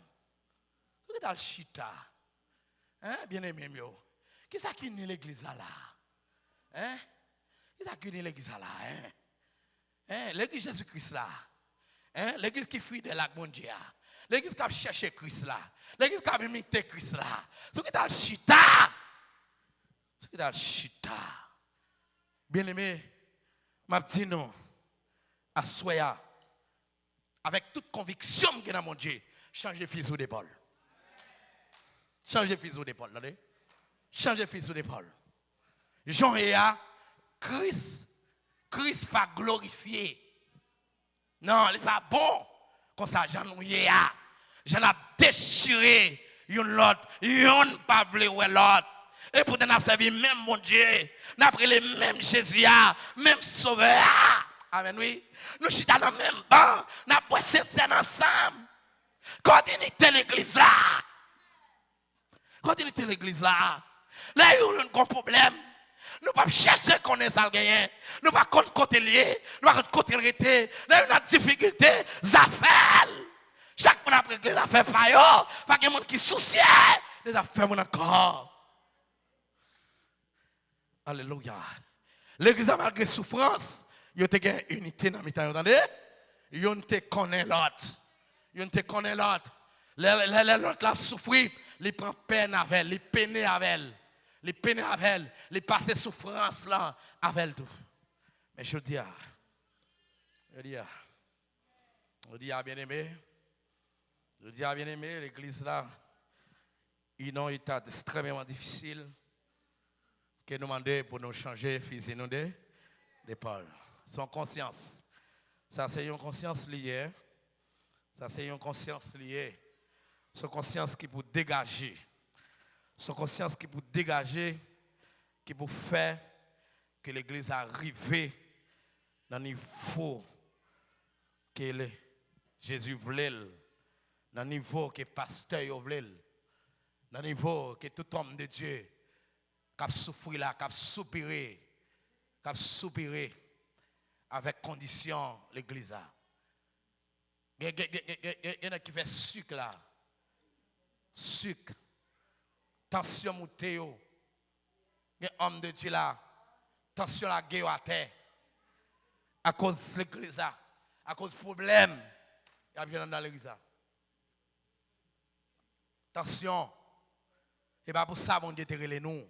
Ce qui est le chita. Hein, bien aimé, yo. Qui est-ce qui est l'église là? Hein? Qui est-ce qui est l'église là? Hein? Hein? L'église Jésus-Christ là. Hein? L'église qui fuit de la bon Dieu. L'église qui a cherché Christ là. L'église qui a imité Christ là. Ce qui est le chita. Ce qui est le chita. Bien aimé, ma petite non. À soya, avec toute conviction que dans mon Dieu, changer fuseau d'épaule. Changer fuseau d'épaule, attendez. Changer fuseau d'épaule. Jean et Christ pas glorifié. Non, il n'est pas bon. Comme ça, Jean et Jean a déchiré une l'autre, une pas voulu l'autre. Et pourtant, nous avons servi même mon Dieu, nous avons pris les mêmes Jésus, même Sauveur. Amen, oui. Nous sommes dans le même banc. Nous avons passé ensemble. Continuez l'église là. Continuez l'église là. Là, il y a un problème. Nous ne pouvons pas chercher qu'on est ça gagné. Nous ne pouvons pas côté lié. Nous ne pouvons pas côté arrêté. Là, il y a une difficulté. Affaires. Chaque monde a pris les affaires par eux. Pas de monde qui soucie les affaires mon encore. Alléluia. L'église a malgré souffrance. Il y a une unité dans le temps, vous entendez? Il y a une connaît l'autre. Il y a une connaît l'autre. L'autre l'a souffert, il prend peine avec elle, il peine avec elle. Il peine avec elle, il passe souffrance là avec elle tout. Mais je dis bien aimé, l'église là, il a un état extrêmement difficile que nous demandons pour nous changer physiquement d'épaule. Son conscience. Ça, c'est une conscience liée. Ça, c'est une conscience liée. Son conscience qui peut dégager. Son conscience qui peut dégager, qui peut faire que l'église arrive dans le niveau que Jésus voulait, dans le niveau que le pasteur voulait, dans le niveau que tout homme de Dieu qui a souffert là, qui a soupiré, avec condition l'église a. Il y en a qui fait sucre là. Sucre. Tension moutéo. Il y a homme de Dieu là. Tension la guerre à terre. À cause de l'église là. À cause du problème. Il y a bien dans l'église là. Tension. Et pas pour ça, bon Dieu, terrele nous.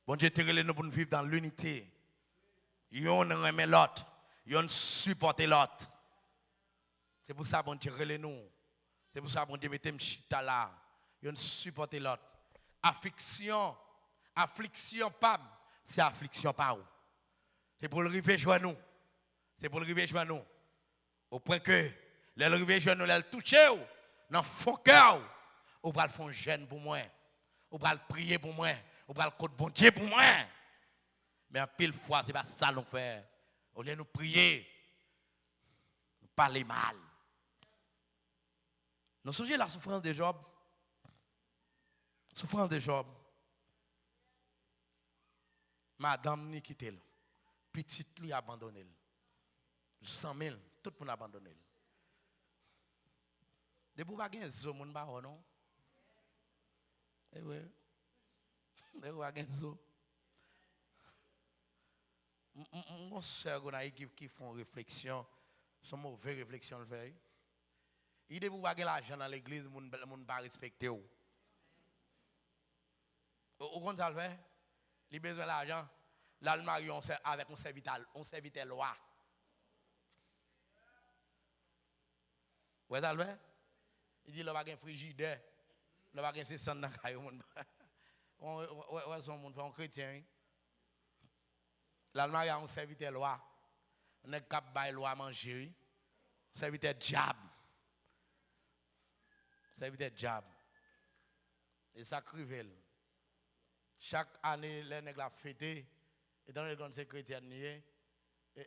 Bon Dieu, terrele nous pour nous vivre dans l'unité. Yon aime l'autre, yon supporte l'autre. C'est pour ça bon Dieu relève nous. C'est pour ça bon Dieu mette m'chita là. Yon supporte l'autre. Affliction pas, c'est affliction pas ou. C'est pour le river joindre nous. C'est pour le river joindre nous. Au point que le river joindre nous, le toucher ou dans fond cœur ou va le faire jeûne pour moi. Ou va le prier pour moi. Ou va le côté bon Dieu pour moi. Mais en pile fois, ce n'est pas ça qu'on fait. Au lieu de nous prier, nous parler mal. Nous songez la souffrance de Job. Souffrance de Job. Madame ni quitté. Petite lui abandonné. 100 000, tout le monde abandonné. De vous pas gagner zo moun ba non? Eh oui. De vous pas gagner zo. Mon soeur qui font réflexion, sont mauvaises réflexions le fait. Il vous pas gagner l'argent dans l'église, moun pas respecter ou. Au contraire le fait, il besoin l'argent, là le mari avec un serviteur loi. Ouais ça le fait? Il dit le va gagner frigidaire, le va gagner 600 dans caillou moun. Ouais son monde fait un chrétien. L'Allemagne a un serviteur loi. On est capable de loi manger. Serviteur diable. Serviteur diable. Et ça crivel. Chaque année, les nègres la fêté, et dans les grandes chrétiennes, les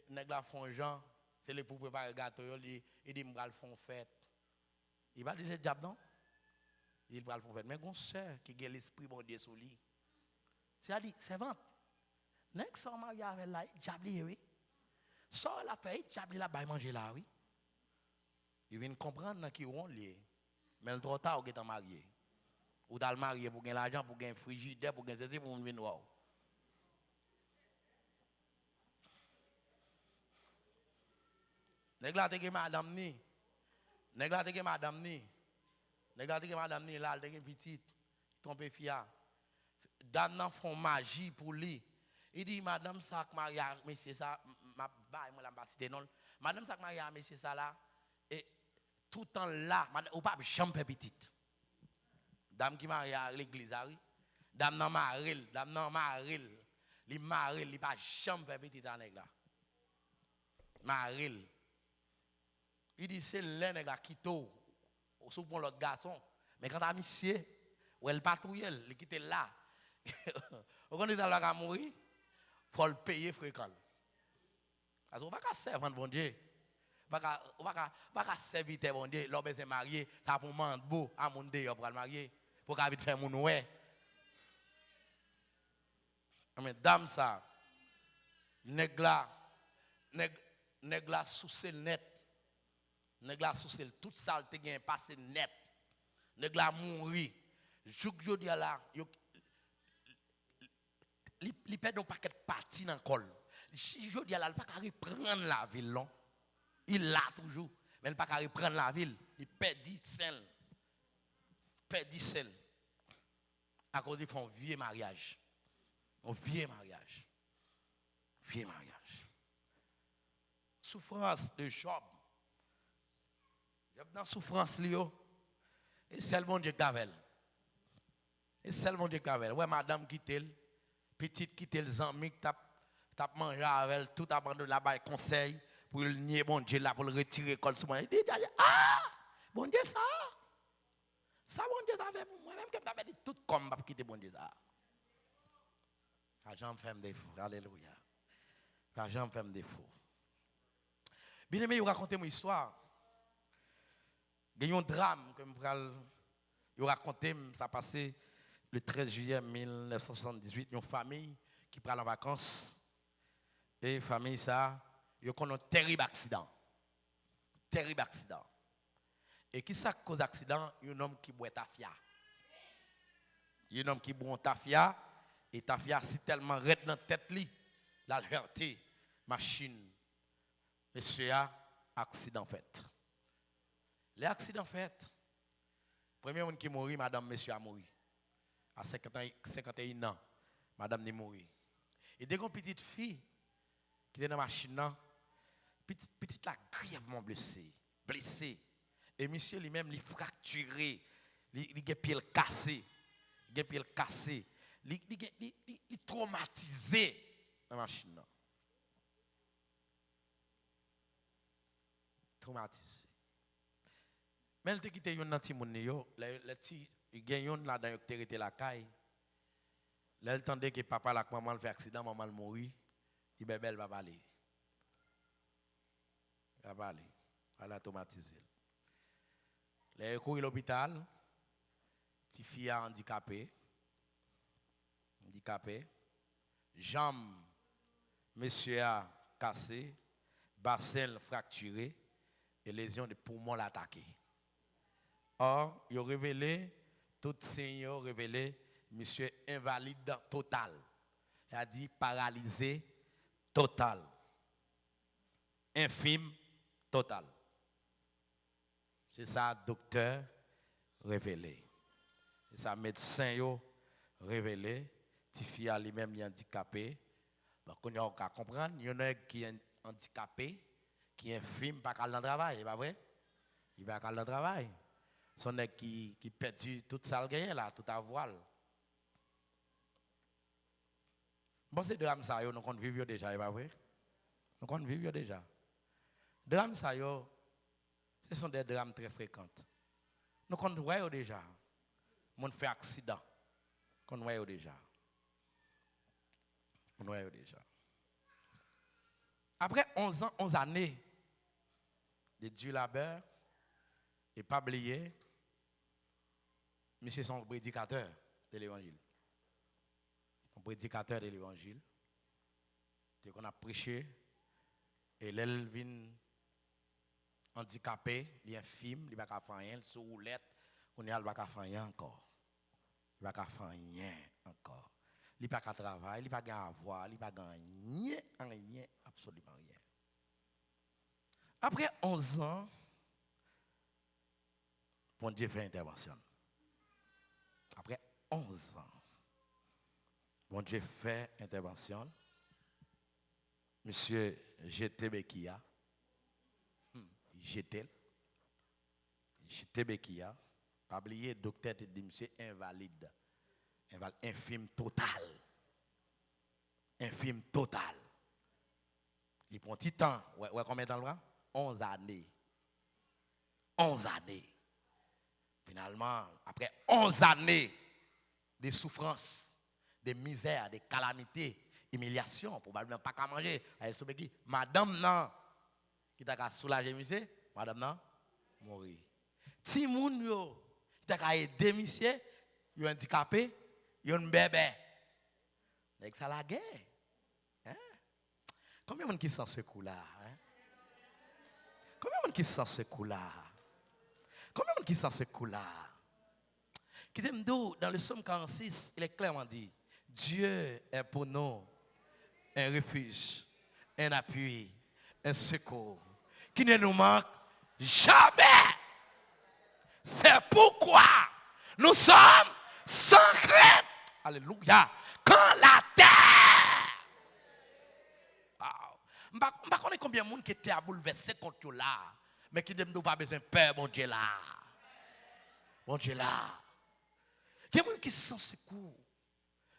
nègres la font gens, c'est les pour préparer le gâteau, ils disent, ils font fête. Il va dire, c'est diable, non? Il va le faire fête. Mais une sœur qui a l'esprit bon Dieu sur lui, c'est-à-dire, c'est vente. Nègre son mariage avec la, diable, oui. Sort la fait, diable, la baille manger là, oui. Il vient comprendre qui on lié. Mais le trop tard, il est marié. Ou dans le marié pour gagner l'argent, pour gagner frigidaire, pour gagner ceci, pour venir voir. Nèg la te ge madame ni. Nèg la te ge madame ni. Nèg la te ge madame ni là, te ge petite. Trompe fia. Dame nan font magie pour lui. Il dit madame ça que maria monsieur ça m'a bail moi la pas citer non. Madame ça que maria monsieur ça là et tout temps là, ou pas jamais petite. Dame qui marie à l'église, oui. Dame nan maril, li maril, li pas jamais petite en nèg là. Maril. Il dit c'est le nèg là qui to sous pour l'autre garçon. Mais quand à monsieur, ou elle patrouille, il quitte là. Au quand il a mourir, faut le payer fréquent. Parce qu'on va pas servir bon Dieu. On va pas servir bon Dieu, l'homme est marié, ça pour mande beau à mon Dieu pour le marier, pour qu'il vite faire mon ouais. Mais dame ça, nèg la sous net. Nèg la sous tout ça te gain passé net. Nèg la mouri. Jouk jodi là, li perd un paquet de parties dans col. Si jodi là, il pas qu'à reprendre la ville non. Il l'a toujours, mais il pas qu'à reprendre la ville, il perd 10 sel. Perd 10 sel. À cause ils font vieux mariage. Un vieux mariage. Vieux mariage. Souffrance de Job. Job dans souffrance Lio. Et c'est le bon Dieu Gavel. Et c'est le bon Dieu Gavel. Ouais, madame quitte, petite quitte les amis, tap manger avec elle, tout abandonné là-bas, conseil, pour le nier bon Dieu là, pour le retirer col sur moi. Il dit, ah, bon Dieu ça. Ça, bon Dieu ça fait pour moi, même que je dit tout comme pour quitter bon Dieu ça. L'argent fait des fous. Alléluia. L'argent fait des fous. Bien aimé, vous racontez mon histoire. Il y a un drame que je raconte, ça passé le 13 juillet 1978, une famille qui prend en vacances. Et famille ça, il y a un terrible accident. Terrible accident. Et qui ça cause accident? Il y a un homme qui boit tafia. Il y a un homme qui boit tafia et tafia si tellement raide dans la tête li, la heurté machine. Monsieur a accident fait. L'accident fait. Premier monde qui mourit, madame monsieur a mouru. À 51 ans, madame n'est mouru. Et dès qu'on petite fille qui était dans la machine, petite la grièvement blessée. Et monsieur lui-même, il fracturé, il a pied cassé, il traumatisé dans la machine. Traumatisé. Mais elle te quitté yon nan ti moun yo, le ti gen yon là dans qui était la caille. Là elle tendait que papa la maman fait accident, maman mourir, il bébé va parler. Va parler. Elle a traumatisé. Les couru l'hôpital, ti fille handicapée. Jambe monsieur a cassé, bassin fracturé et lésion de poumon attaqué. Or, il a révélé, tout signe révélé, monsieur invalide total. Il a dit paralysé total. Infime total. C'est ça, docteur révélé. C'est ça, médecin révélé. Tifi a lui-même handicapé. Donc, on a qu'à comprendre, il y en a qui est handicapé, qui est infime, pas qu'à le travail, c'est pas vrai? Il va qu'à le travail. Son nèg qui perdu tout ça gagné là, tout à voile. Bon c'est drame ça nous compte vivre déjà, c'est pas vrai? Nous compte vivre déjà. Drame ça ce sont des drames très fréquents. Nous compte voir déjà. Mon fait accident. Qu'on voit déjà. Vous voyez déjà. Après 11 ans, 11 années de dur labeur, et pas oublier, monsieur son prédicateur de l'évangile. Un prédicateur de l'évangile. Qu'on a prêché, et l'Elvin handicapé, il est infime, il ne va pas faire rien, sous roulette, on ne va pas faire rien encore. Il ne va pas faire rien encore. Il ne va pas travailler, il ne va pas avoir, il ne va pas gagner rien, absolument rien. Après 11 ans, bon Dieu fait intervention. Après 11 ans, bon Dieu fait intervention. Monsieur J.T. Bekia, J.T. Bekia, pas oublier, docteur te dit, monsieur invalide, infime total. Infime total. Il prend un petit temps, ouais, combien de temps là? 11 années. 11 années. Finalement, après 11 années de souffrance, de misère, de calamité, humiliation, probablement pas qu'à manger. Madame, non, qui t'a soulagé, monsieur, madame, non, mourir. Si moun yo, qui t'a aidé, monsieur, yo handicapé, yo un bébé. C'est ça la guerre. Hein? Combien de gens qui sent ce coup-là? Hein? Combien de gens qui sent ce coup-là? Combien de gens qui sent ce coup-là? Qui t'aime dans le psaume 46, il est clairement dit, Dieu est pour nous un refuge, un appui, un secours qui ne nous manque jamais. C'est pourquoi nous sommes sans crainte. Alléluia. Quand la terre. Je ne sais pas combien de monde qui était à bouleverser contre là, mais qui ne pas besoin de peur, bon Dieu là. Bon Dieu là. Il y a des gens qui se sentent secours.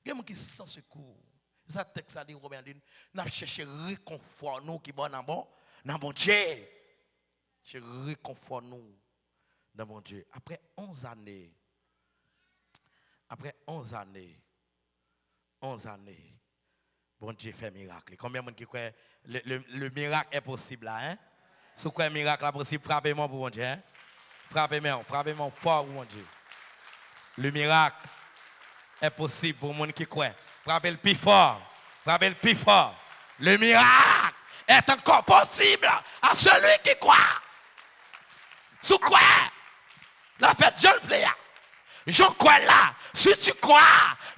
Il y a des gens qui se sentent secours. Ça texte a dit Robert Lune, n'a cherché réconfort nous qui bon dans bon Dieu. Chercher réconfort nous dans mon Dieu. Après 11 années. Après 11 années. 11 années. Bon Dieu fait miracle. Combien de gens qui croient le miracle est possible là, hein? Si vous croyez le miracle est possible, frappez-moi pour mon Dieu, hein? Frappez-moi fort pour mon Dieu. Le miracle est possible pour les gens qui croient. Frappez le plus fort. Frappez le plus fort. Le miracle est encore possible à celui qui croit. Si tu crois, la fête John Player. Je crois là. Si tu crois,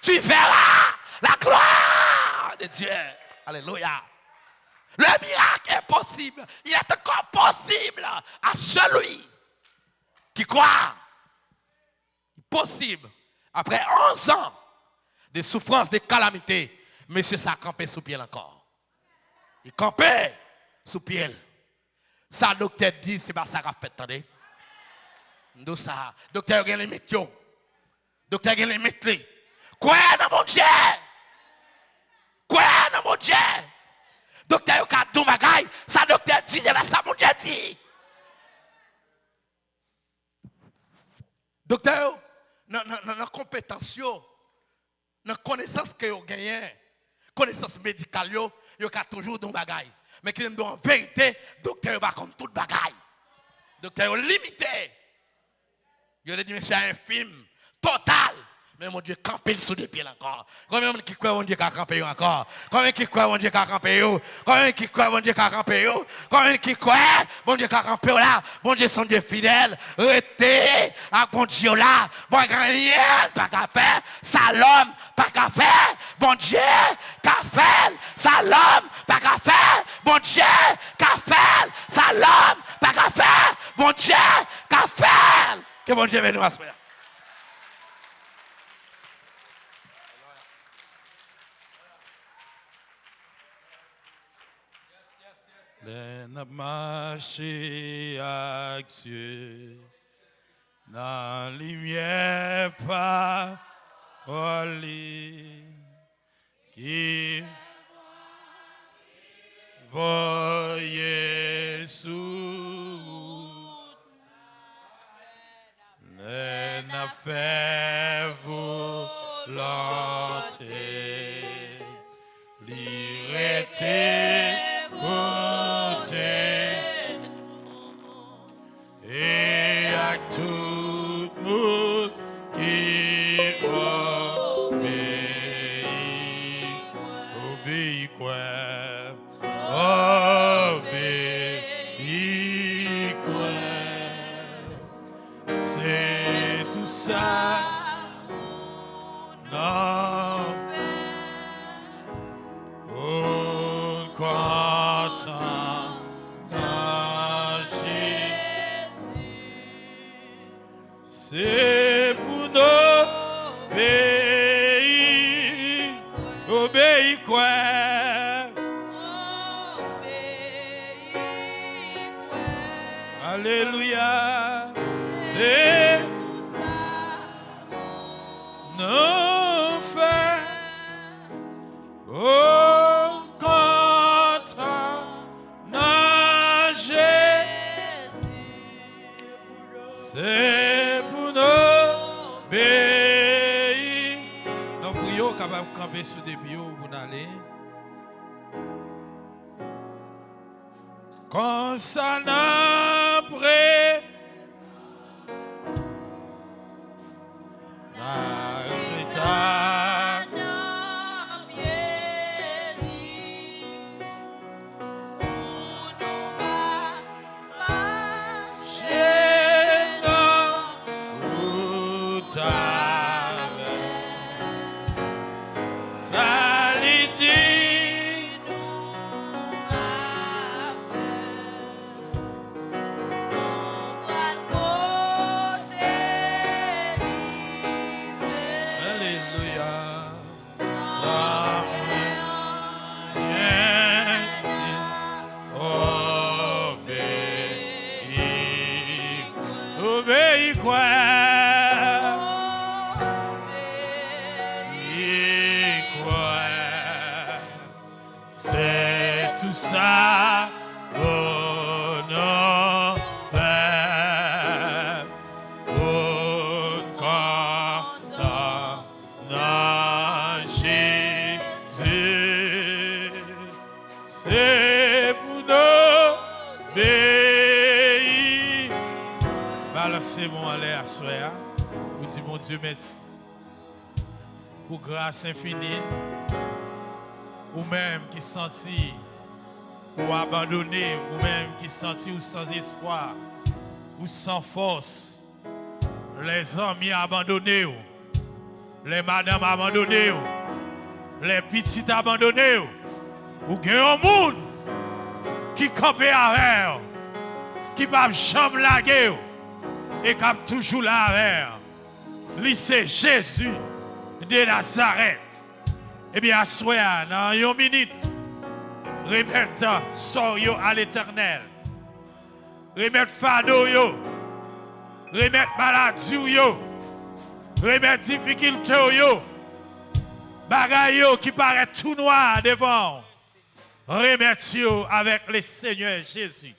tu verras la gloire de Dieu. Alléluia. Le miracle est possible. Il est encore possible à celui qui croit. Possible. Après 11 ans de souffrance, de calamité, monsieur ça a campé sous pied encore. Il campait sous pied. Ça, docteur dit, c'est pas ça qu'a fait, attendez. Nous ça, docteur a les limite. Docteur a les limite. Quoi dans mon Dieu? Quoi dans mon Dieu? Docteur a dit bagaille, ça docteur dit, c'est pas ça mon Dieu dit. Docteur, dans la compétence, dans la connaissance que vous gagnez, connaissance médicale, vous avez toujours des bagailles. Mais en vérité, docteur va contre toute bagaille. Docteur limité. Il a dit, monsieur infime, total. Mais mon Dieu, campé sous des pieds encore. Combien de gens qui croient mon Dieu qui a campé encore? Combien qui croient mon Dieu qui a campé? Combien qui croient mon Dieu qui a campé? Combien qui croient mon Dieu qui a campé là? Mon Dieu, son Dieu fidèle. Restez à mon Dieu là. Bon, rien, pas qu'à faire. Ça l'homme, pas qu'à faire. Bon Dieu, qu'à faire. Ça l'homme, pas qu'à faire. Bon Dieu, qu'à faire. Ça l'homme, pas qu'à faire. Bon Dieu, qu'à faire. Que bon Dieu vienne nous asseoir. n'a marché avec Dieu dans la lumière pas qui voyait sous n'a fait volonté et à tout le monde qui obéit quoi, obéit quoi, c'est tout ça. Non, oh, content, c'est pour nous obéir quoi, alléluia, c'est tout ça nous fait, oh, content, non, Jésus, c'est pour nous obéir. Nous prions capable de camper sur des pieds pour aller. Quand ça n'a prêt, c'est tout ça pour nous faire, pour content, non, Jésus, c'est pour nous obéir. Balancez-moi à l'air, soeur. Vous dites, mon Dieu, merci pour grâce infinie. Ou même qui sentit ou abandonné, ou même qui sentit ou sans espoir, ou sans force, les amis abandonnés, les madames abandonnées, les petites abandonnées, ou il y a un monde qui campe avec, qui va jamais laguer, et qui a toujours là avec. Lui, c'est Jésus de Nazareth. Eh bien, assoya dans une minute, remettre sort à l'Éternel. Remettre fado yo. Remettre maladie yo. Remettre difficulté yo. Bagay yo qui paraît tout noir devant. Remettre yo avec le Seigneur Jésus.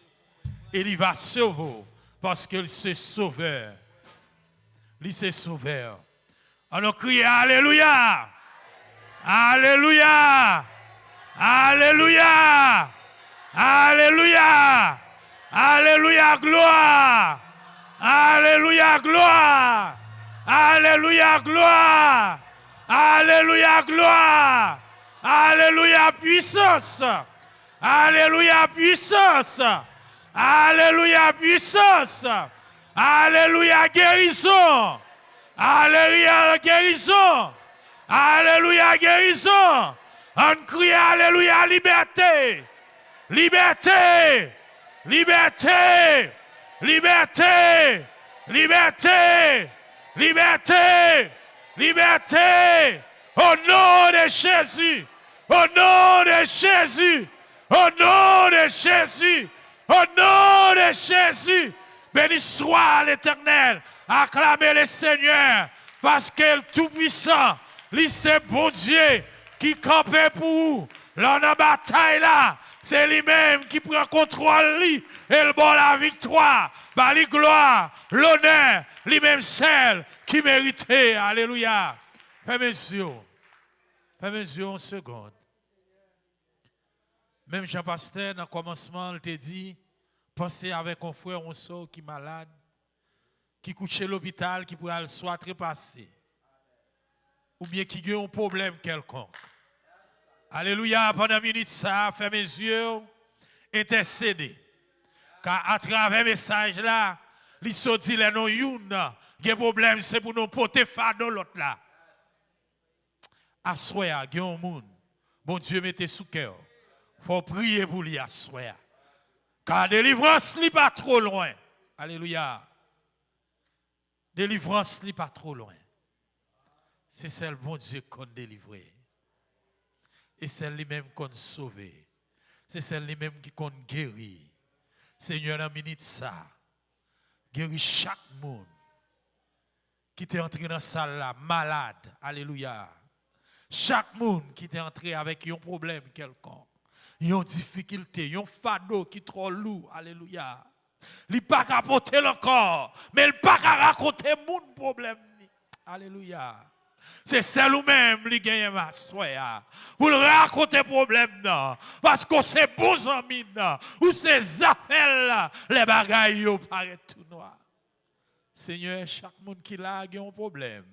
Il va sauver parce qu'il se sauveur. Il se sauveur. On a crié Alléluia. Alléluia. Alléluia. Alléluia. Alléluia, gloire. Alléluia, gloire. Alléluia, gloire. Alléluia, gloire. Alléluia, puissance. Alléluia, puissance. Alléluia, puissance. Alléluia, guérison. Alléluia, guérison. Alléluia, guérison. On crie Alléluia, liberté. Liberté. Liberté. Liberté. Liberté. Liberté. Liberté. Au nom de Jésus. Au nom de Jésus. Au nom de Jésus. Au nom de Jésus. Béni soit l'Éternel. Acclamez le Seigneur. Parce qu'il est tout-puissant. Lui, c'est bon Dieu qui campait pour vous. Là, dans la bataille, là, c'est lui-même qui prend contrôle, lui, et le bon la victoire. Par la gloire, l'honneur, lui-même celle qui méritait. Alléluia. Fais mes yeux. Fais mes yeux en seconde. Même Jean-Pasteur, dans le commencement, il t'a dit, Pensez avec un frère, un soeur qui est malade, qui couche à l'hôpital, qui pourrait soit trépassé, ou bien qui a un problème quelconque. Alléluia, pendant une minute, ça, ferme mes yeux, intercéder. Car à travers le message là, il se dit les non youn, il y a un problème, c'est pour nous porter fardeau l'autre là. Assoya, il y a un monde, bon Dieu mettez sous cœur. Faut prier pour lui assoya. Car délivrance n'est pas trop loin. Alléluia. Délivrance n'est pas trop loin. C'est celle bon Dieu qu'on délivré. Et c'est lui-même qu'on sauvé. C'est celle lui-même qui qu'on guérit. Seigneur, en minute ça, guérit chaque monde qui est entré dans la salle là, malade. Alléluia. Chaque monde qui est entré avec un problème quelconque, une difficulté, un fardeau qui est trop lourd. Alléluia. Il n'est pas qu'à porter le corps, mais il n'est pas qu'à raconter mon problème. Alléluia. C'est celle ou même qui gagne ma soya. Pour le raconter problème non, parce que c'est bons amis non, ou ces appels les bagailles paraissent tout noir. Seigneur, chaque monde qui a un problème.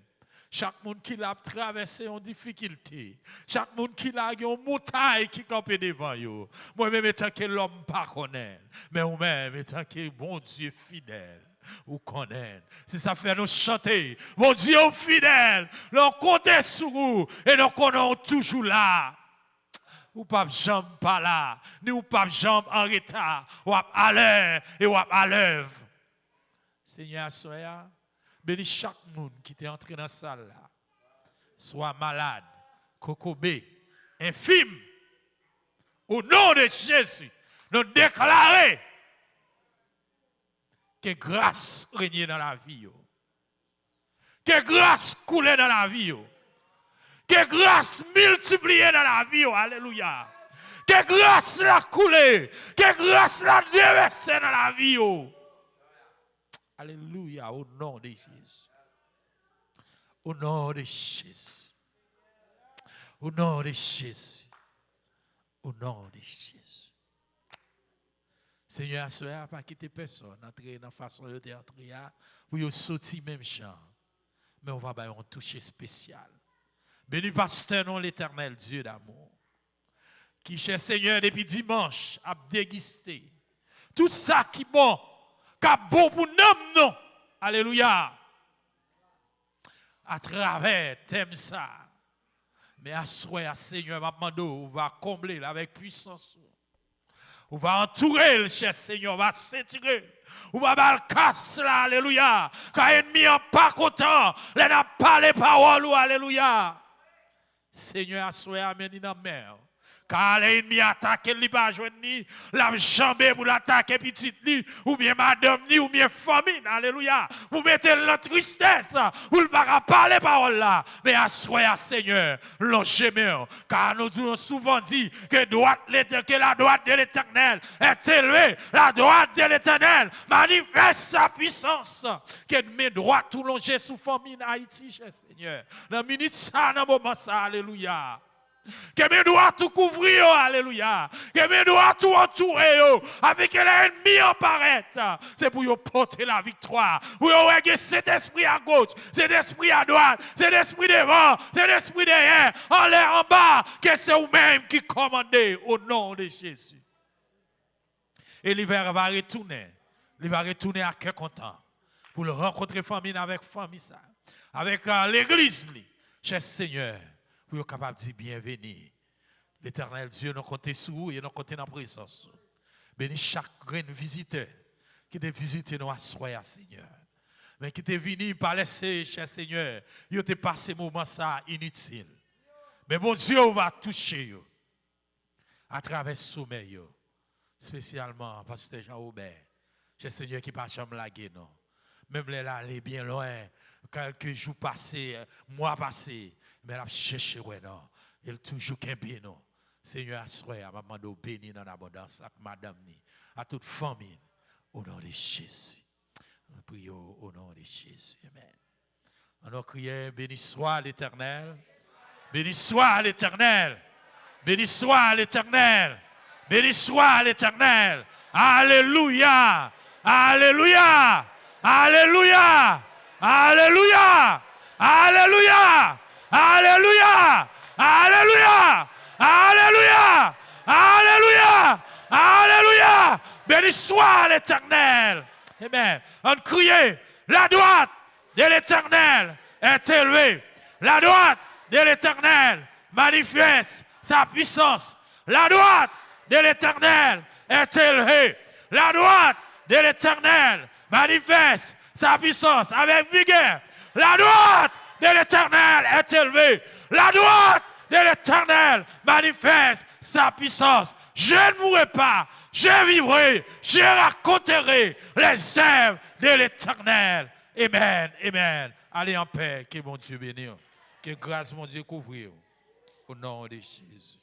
Chaque monde qui a traversé une difficulté, chaque monde qui a une montagne qui campe devant vous. Moi-même, étant que l'homme pas connaît, mais vous-même, étant que bon Dieu fidèle, vous connaissez. Si ça fait nous chanter, bon Dieu fidèle, nous comptons sur vous et nous connaissons toujours là. Ou pas jambe pas là, ni ou pas jambe en retard, ou à l'heure et ou à l'œuvre. Seigneur, soyez. Bénis chaque monde qui est entré dans la salle là. Soit malade, cocobé, infime. Au nom de Jésus, nous déclarons que grâce règne dans la vie. Que grâce coule dans la vie. Que grâce multiplie dans la vie. Alléluia. Que grâce la coule. Que grâce la déverse dans la vie. Alléluia, au nom de Jésus. Au nom de Jésus. Au nom de Jésus. Au nom de Jésus. Seigneur, ce n'est pas quitter personne, entrer dans la façon de entrer, pour sortir même champ. Mais on va avoir un toucher spécial. Béni pasteur, non l'éternel Dieu d'amour, qui, cher Seigneur, depuis dimanche, a dégusté tout ça qui est bon. Bon pour nous, non. Alléluia. À travers thème ça. Mais à soi, Seigneur, on va combler avec puissance. On va entourer le cher Seigneur, on va s'étirer. On va balcasser là, alléluia. Quand l'ennemi n'est pas content, il n'a pas les paroles, alléluia. Seigneur, à soi, amène dans la mer. Car l'ennemi attaque, il n'a pas joué ni la jambe pour l'attaquer petite ni, ou bien madame ni, ou bien famine. Alléluia. Vous mettez la tristesse, vous ne pouvez pas parler parole là. Mais assoyez, Seigneur, l'enchaînement. Car nous avons souvent dit que la droite de l'éternel est élevée. La droite de l'éternel manifeste sa puissance. Que mes droits tout longés sous famine Haïti, cher Seigneur. Dans la minute ça, dans le moment ça, alléluia. Que mes doigts tout couvrir, alléluia. Que mes doigts tout entourer, avec l'ennemi apparaître. C'est pour vous porter la victoire. Pour vous régler cet esprit à gauche, cet esprit à droite, cet esprit devant, cet esprit derrière, en l'air, en bas. Que c'est vous-même qui commandez au nom de Jésus. Et l'hiver va retourner. Il va retourner à quel content. Pour le rencontrer famille avec famille, ça. Avec l'église, cher Seigneur. Pour être capable de dire bienvenue. L'éternel Dieu nous compte sur vous et nous compte dans la présence. Bénis chaque visiteur qui te visite nous à soir, Seigneur. Mais qui te venu par laisser, cher Seigneur, il te passé moment ça inutile. Mais mon Dieu va toucher à travers ce sommeil, spécialement pasteur Jean-Aubert, cher Seigneur qui pas jamais laguer non. Même là, elle est bien loin, quelques jours passés, mois passés. Mais elle a cherché, non. Elle toujours qu'un bien, non. Seigneur, assoyez, maman, nous bénis dans l'abondance, avec madame, à toute famille, au nom de Jésus. Nous prions au nom de Jésus. Amen. On a crié, béni soit l'Éternel. Béni soit l'Éternel. Béni soit l'Éternel. Béni soit l'Éternel. Alléluia. Alléluia. Alléluia. Alléluia. Alléluia. Alléluia. Alléluia. Alléluia. Alléluia. Alléluia. Béni soit l'Éternel. Amen. On crie, la droite de l'Éternel est élevée. La droite de l'Éternel manifeste sa puissance. La droite de l'Éternel est élevée. La droite de l'Éternel manifeste sa puissance avec vigueur. La droite de l'Éternel est élevée. La droite de l'Éternel manifeste sa puissance. Je ne mourrai pas, je vivrai, je raconterai les œuvres de l'Éternel. Amen, amen. Allez en paix, que mon Dieu bénisse. Que grâce mon Dieu couvre au nom de Jésus.